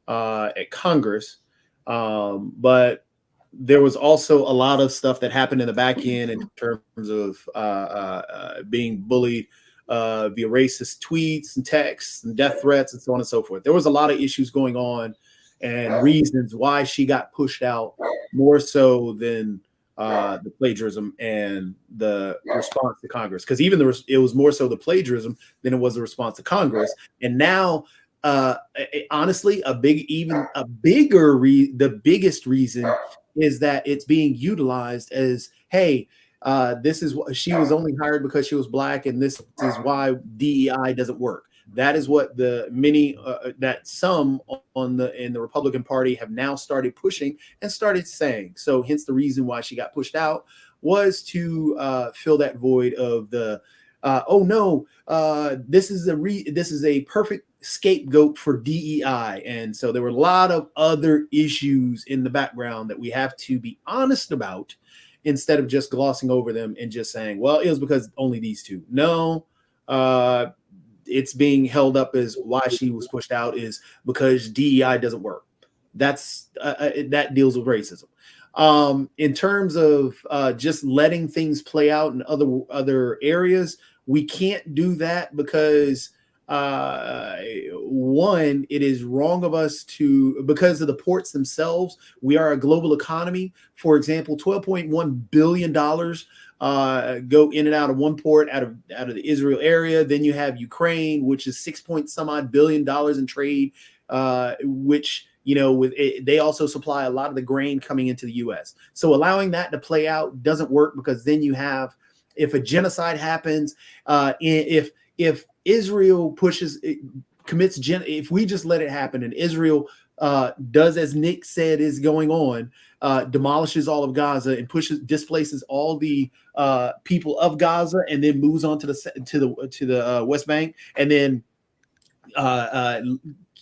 at Congress. But there was also a lot of stuff that happened in the back end in terms of being bullied via racist tweets and texts and death threats and so on and so forth. There was a lot of issues going on and reasons why she got pushed out, more so than the plagiarism and the response to Congress. Because it was more so the plagiarism than it was the response to Congress. And now, honestly, the biggest reason is that it's being utilized as, hey, this is what she was only hired because she was Black, and this is why DEI doesn't work. That is what some in the Republican Party have now started pushing and started saying. So hence the reason why she got pushed out was to fill that void of the this is a perfect scapegoat for DEI. And so there were a lot of other issues in the background that we have to be honest about, instead of just glossing over them and just saying, well, it was because only these two. No, it's being held up as why she was pushed out is because DEI doesn't work. That deals with racism. In terms of just letting things play out in other areas, we can't do that because one, it is wrong of us because of the ports themselves. We are a global economy. For example, $12.1 billion go in and out of one port out of the Israel area. Then you have Ukraine, which is $6 billion in trade, which, they also supply a lot of the grain coming into the U.S. So allowing that to play out doesn't work, because then you have, if a genocide happens, if Israel if we just let it happen and Israel does as Nick said is going on, demolishes all of Gaza and displaces all the people of Gaza, and then moves on to the West Bank, and then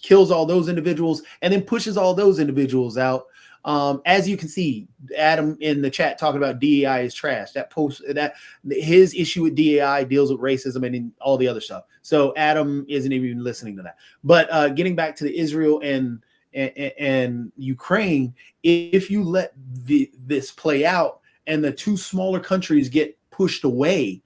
kills all those individuals, and then pushes all those individuals out, As you can see, Adam in the chat talking about DEI is trash. That post, that his issue with DEI deals with racism and all the other stuff. So Adam isn't even listening to that. But getting back to the Israel and Ukraine, if you let this play out and the two smaller countries get pushed away,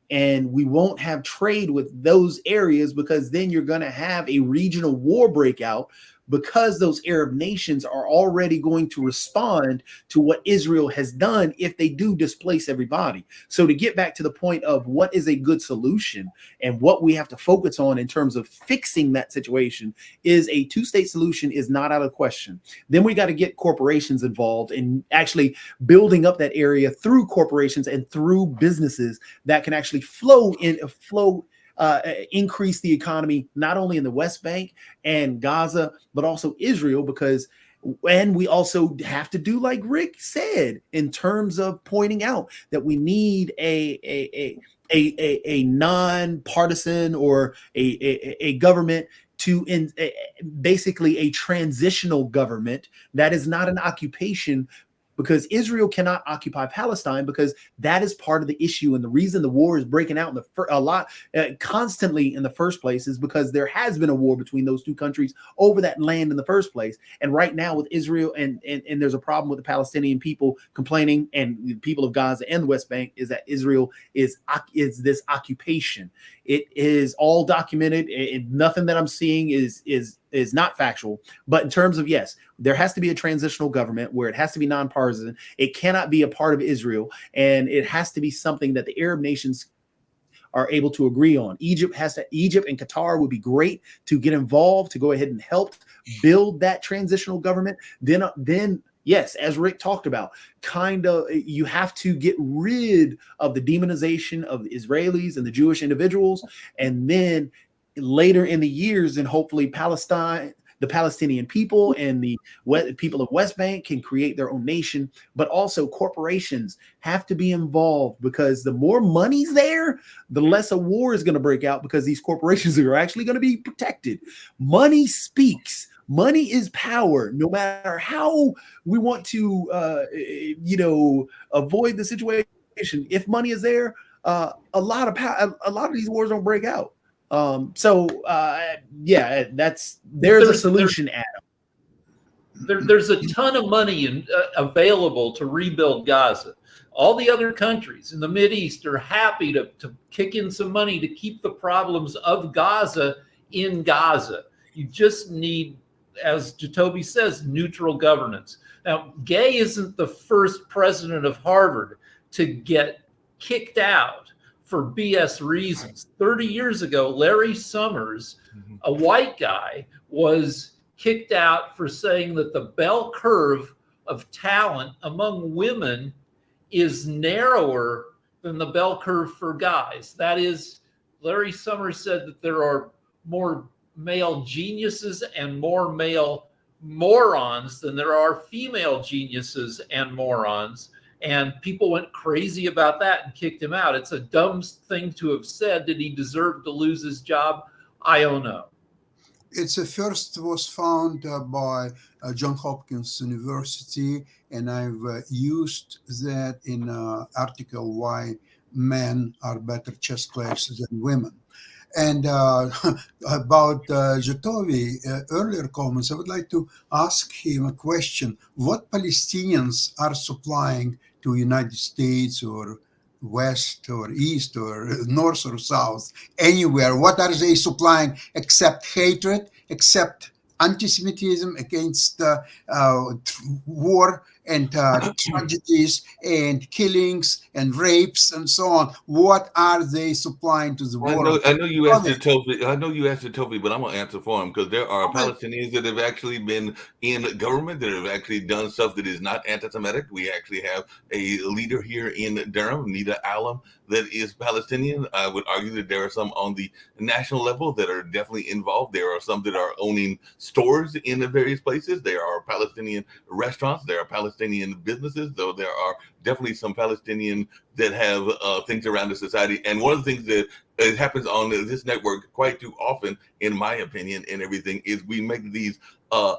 and we won't have trade with those areas, because then you're going to have a regional war breakout, because those Arab nations are already going to respond to what Israel has done if they do displace everybody. So to get back to the point of what is a good solution and what we have to focus on in terms of fixing that situation, is a two-state solution is not out of question. Then we got to get corporations involved in actually building up that area through corporations and through businesses that can actually increase the economy, not only in the West Bank and Gaza, but also Israel, because, and we also have to do like Rick said, in terms of pointing out that we need a non-partisan or a government to basically a transitional government that is not an occupation, because Israel cannot occupy Palestine, because that is part of the issue. And the reason the war is breaking out constantly in the first place is because there has been a war between those two countries over that land in the first place. And right now with Israel and there's a problem with the Palestinian people complaining, and the people of Gaza and the West Bank, is that Israel is this occupation. It is all documented. Nothing that I'm seeing is not factual. But in terms of, yes, there has to be a transitional government where it has to be nonpartisan. It cannot be a part of Israel, and it has to be something that the Arab nations are able to agree on. Egypt and Qatar would be great to get involved, to go ahead and help build that transitional government. Then yes, as Rick talked about, you have to get rid of the demonization of the Israelis and the Jewish individuals. And then later in the years, and hopefully Palestine, the Palestinian people and the people of West Bank can create their own nation. But also corporations have to be involved, because the more money's there, the less a war is going to break out, because these corporations are actually going to be protected. Money speaks. Money is power. No matter how we want to, avoid the situation, if money is there, a lot of these wars don't break out. There's a solution, Adam. There's a ton of money available to rebuild Gaza. All the other countries in the Mideast are happy to kick in some money to keep the problems of Gaza in Gaza. You just need, as Jacoby says, neutral governance. Now, Gay isn't the first president of Harvard to get kicked out for BS reasons. 30 years ago, Larry Summers, a white guy, was kicked out for saying that the bell curve of talent among women is narrower than the bell curve for guys. That is, Larry Summers said that there are more male geniuses and more male morons than there are female geniuses and morons. And people went crazy about that and kicked him out. It's a dumb thing to have said. Did he deserve to lose his job? I don't know. It's first was found by Johns Hopkins University, and I've used that in an article why men are better chess players than women. And about Jatovi, earlier comments, I would like to ask him a question. What Palestinians are supplying to United States or West or East or North or South, anywhere? What are they supplying except hatred, except anti-Semitism, against war and tragedies and killings and rapes and so on? What are they supplying to the world? I know you asked it, Toby, but I'm going to answer for him, because there are Palestinians that have actually been in government that have actually done stuff that is not anti-Semitic. We actually have a leader here in Durham, Nida Alam, that is Palestinian. I would argue that there are some on the national level that are definitely involved. There are some that are owning stores in the various places. There are Palestinian restaurants. There are Palestinian businesses, though there are definitely some Palestinian that have things around the society. And one of the things that happens on this network quite too often in my opinion, and everything, is we make these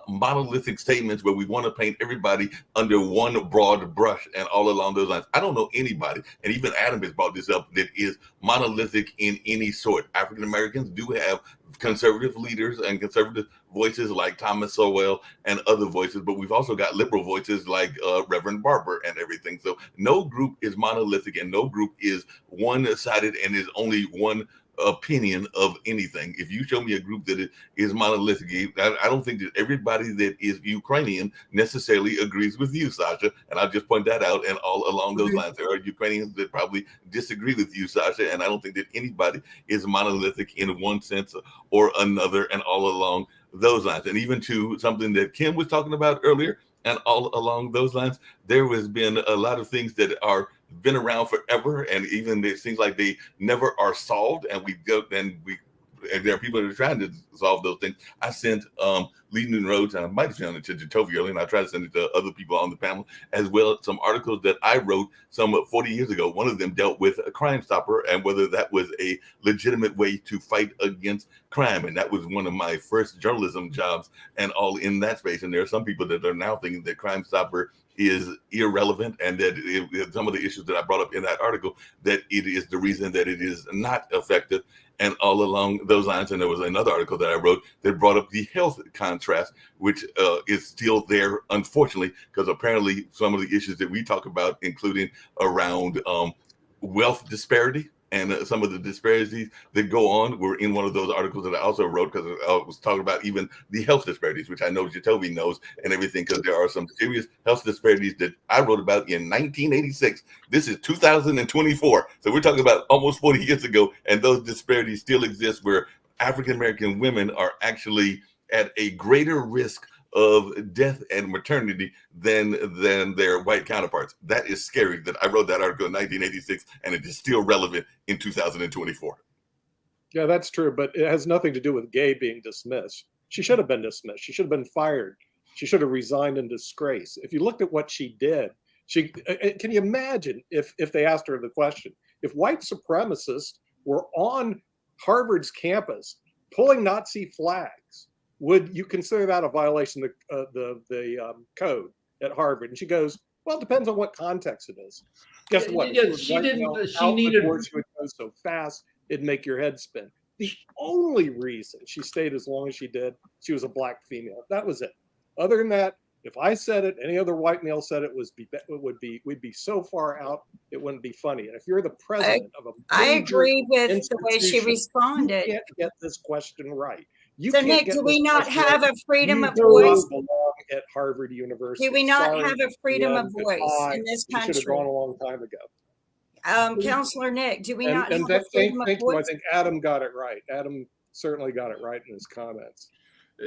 monolithic statements where we want to paint everybody under one broad brush and all along those lines. I don't know anybody, and even Adam has brought this up, that is monolithic in any sort. African Americans do have conservative leaders and conservative voices like Thomas Sowell and other voices, but we've also got liberal voices like Reverend Barber and everything. So no group is monolithic, and no group is one-sided and is only one opinion of anything. If you show me a group that is monolithic, I don't think that everybody that is Ukrainian necessarily agrees with you, Sasha. And I'll just point that out. And all along those lines, there are Ukrainians that probably disagree with you, Sasha. And I don't think that anybody is monolithic in one sense or another, and all along those lines. And even to something that Kim was talking about earlier, and all along those lines, there has been a lot of things that are been around forever, and even it seems like they never are solved. And there are people that are trying to solve those things. I sent Lee Newton Rhodes, and I might have sent it to Jatovia earlier, and I tried to send it to other people on the panel as well, some articles that I wrote some 40 years ago. One of them dealt with a Crime Stopper and whether that was a legitimate way to fight against crime. And that was one of my first journalism jobs and all in that space. And there are some people that are now thinking that Crime Stopper is irrelevant, and that some of the issues that I brought up in that article, that it is the reason that it is not effective, and all along those lines. And there was another article that I wrote that brought up the health contrast, which is still there, unfortunately, because apparently some of the issues that we talk about, including around wealth disparity, and some of the disparities that go on, were in one of those articles that I also wrote, because I was talking about even the health disparities, which I know Jatovia knows and everything, because there are some serious health disparities that I wrote about in 1986. This is 2024. So we're talking about almost 40 years ago, and those disparities still exist, where African-American women are actually at a greater risk of death and maternity than their white counterparts. That is scary that I wrote that article in 1986 and it is still relevant in 2024. Yeah, that's true, but it has nothing to do with Gay being dismissed. She should have been dismissed. She should have been fired. She should have resigned in disgrace. If you looked at what she did, can you imagine if they asked her the question, if white supremacists were on Harvard's campus pulling Nazi flags, would you consider that a violation of the code at Harvard? And she goes, well, it depends on what context it is. Guess what? Yeah, she didn't. She needed. She would go so fast it'd make your head spin. The only reason she stayed as long as she did, she was a black female. That was it. Other than that, if I said it, any other white male said it, we'd be so far out it wouldn't be funny. And if you're the president of a I agree with the way she responded. You can't get this question right. So Nick, do we not have a freedom of voice? At Harvard University. Do we not have a freedom of voice in this country? Should have gone a long time ago. Counselor Nick, do we not have a freedom of thank voice? you. I think Adam got it right. Adam certainly got it right in his comments.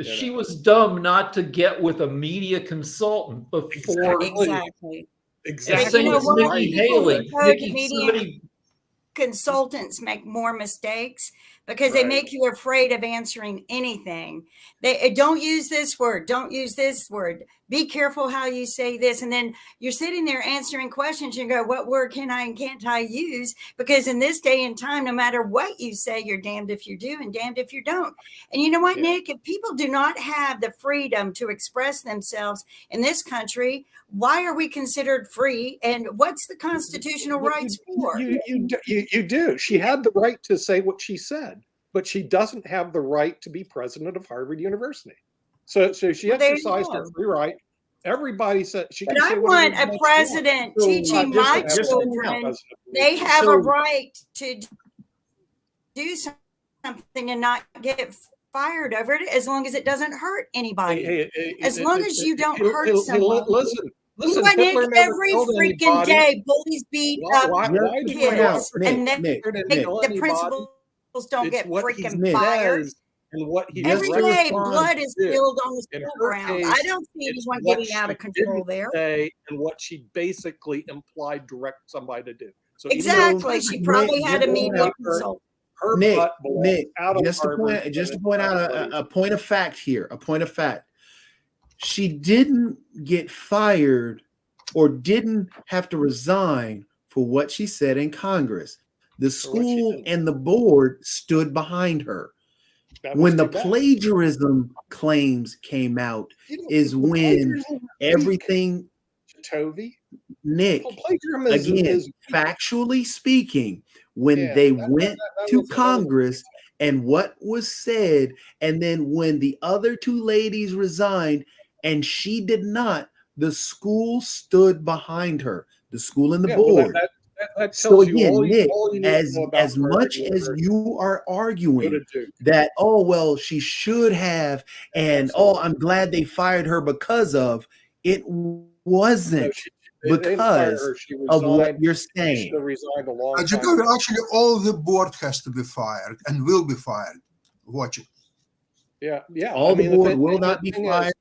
She was dumb not to get with a media consultant before. Exactly. Exactly. You know what? Nikki Haley. Media consultants make more mistakes because they make you afraid of answering anything. They don't use this word. Don't use this word. Be careful how you say this. And then you're sitting there answering questions and go, what word can I and can't I use? Because in this day and time, no matter what you say, you're damned if you do and damned if you don't. And you know what, Nick, if people do not have the freedom to express themselves in this country, why are we considered free? And what's the constitutional rights for? You do. She had the right to say what she said, but she doesn't have the right to be president of Harvard University. So she exercised her free right. Everybody said she can say want a president teaching my children they have a right to do something and not get fired over it as long as it doesn't hurt anybody. As long as you don't hurt someone. Listen, every freaking day, bullies beat up kids, and the principals don't get freaking fired. And what he every day, blood is spilled on the school ground. I don't see anyone getting out of control there. And what she basically implied direct somebody to do. So exactly, she probably had a media consult. Nick, just to point out a point of fact here. A point of fact. She didn't get fired or didn't have to resign for what she said in Congress. The school and the board stood behind her. That was When the too bad. plagiarism claims came out You know, is when plagiarism is everything, weak, Toby. Nick, Well, plagiarism again, is weak. factually speaking, when Yeah, they that went to was Congress and what was said, and then when the other two ladies resigned and she did not, the school stood behind her, the school and the yeah. Well, board. that So tells you again, all Nick, you need as to know about as Harvard much as University. you are Go arguing to Duke. that, oh well, she should have, and oh, I'm glad they fired her because of it, No, wasn't they didn't fire because her. She of what resigned. you're She should saying. have resigned a long time Jacoby, ago. actually, all the board has to be fired and will be fired. Watch it. Yeah, yeah. All I mean, the board thing- will the not be thing is, fired.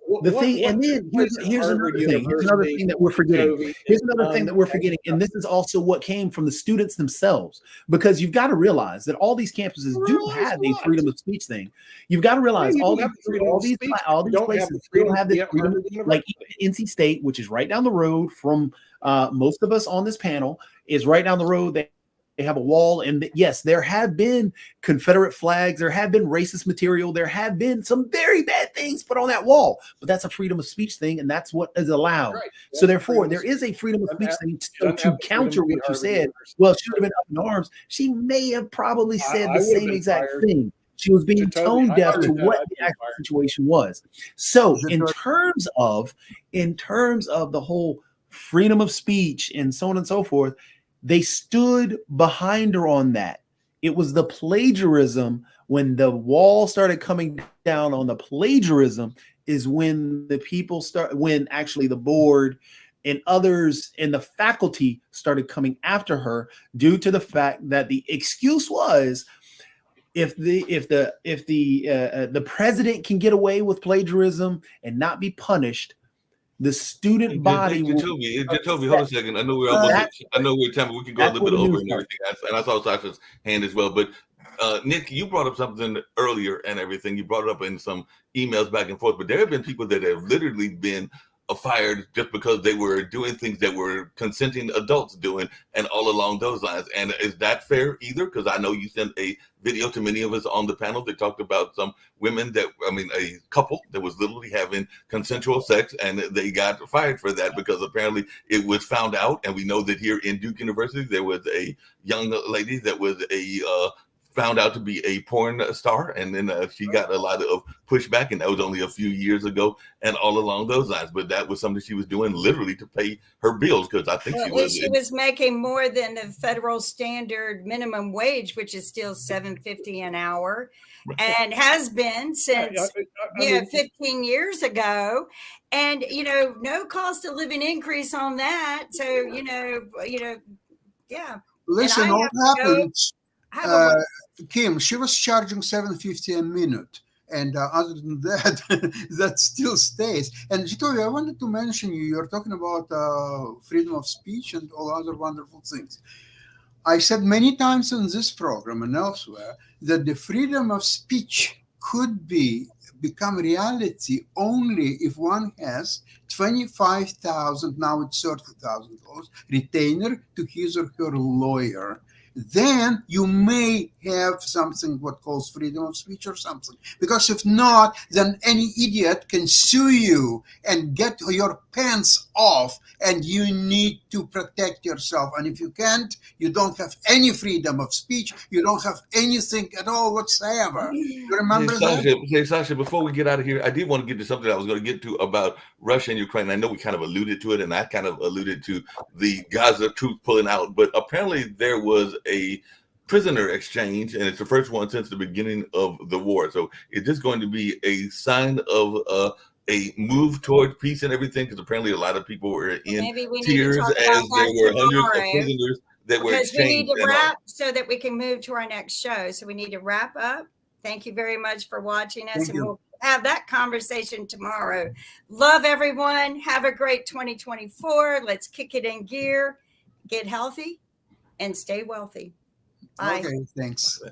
what- The what- thing, what and took then place at here's Harvard another thing. Here's another University, thing that we're forgetting. Toby, Here's is another thing that we're forgetting, and this is also what came from the students themselves, because you've got to realize that all these campuses do Realize have a what? freedom of speech thing. You've got to realize you all don't these have freedom of speech. all You these don't have places the still freedom have to be this at freedom. Harvard Like University. even NC State, which is right down the road from most of us on this panel, is right down the road. They have a wall, and yes, there have been Confederate flags, there have been racist material, there have been some very bad things put on that wall, but that's a freedom of speech thing, and that's what is allowed. Right. So That's therefore, freedom there of is a freedom of Doesn't speech have- thing. doesn't So have to the freedom counter to be what you Harvard said, University. well, she would have been up in arms. She may have probably said I the would have same been exact fired. thing. She was being Jacoby, tone I deaf heard to that. what I'd the be actual fired. situation was. So in Jacoby. terms of the whole freedom of speech and so on and so forth, they stood behind her on that. It was the plagiarism. When the wall started coming down on the plagiarism is when the people when actually the board and others in the faculty started coming after her, due to the fact that the excuse was, if the president can get away with plagiarism and not be punished, the student body will. Jacoby, hold a second. I know we're almost. I know we're time, but we can go a That's little bit where the over news and everything. And I saw Sasha's hand as well. But Nick, you brought up something earlier and everything. You brought it up in some emails back and forth. But there have been people that have literally been fired just because they were doing things that were consenting adults doing, and all along those lines. And is that fair either? Because I know you sent a video to many of us on the panel that talked about some women a couple that was literally having consensual sex, and they got fired for that because apparently it was found out. And we know that here in Duke University, there was a young lady that was found out to be a porn star, and then she got a lot of pushback, and that was only a few years ago, and all along those lines. But that was something she was doing literally to pay her bills, because I think she was making more than the federal standard minimum wage, which is still $7.50 an hour, and has been since 15 years ago. And no cost of living increase on that. So yeah. Listen, what happens? Kim, she was charging $7.50 a minute, and other than that, that still stays. And Jacoby, I wanted to mention you're talking about freedom of speech and all other wonderful things. I said many times on this program and elsewhere that the freedom of speech could become reality only if one has $25,000, now it's $30,000 retainer to his or her lawyer. Then you may have something what calls freedom of speech or something. Because if not, then any idiot can sue you and get your pants off, and you need to protect yourself. And if you can't, you don't have any freedom of speech. You don't have anything at all whatsoever. You remember that? Sasha, before we get out of here, I did want to get to something I was going to get to about Russia and Ukraine. I know we kind of alluded to it, and I kind of alluded to the Gaza troops pulling out, but apparently there was a prisoner exchange, and it's the first one since the beginning of the war. So is this going to be a sign of a move toward peace and everything? Because apparently a lot of people were in tears as there were hundreds of prisoners that were exchanged. We need to wrap so that we can move to our next show. So we need to wrap up. Thank you very much for watching us, and we'll have that conversation tomorrow. Love everyone. Have a great 2024. Let's kick it in gear, get healthy, and stay wealthy. Bye. Okay, thanks.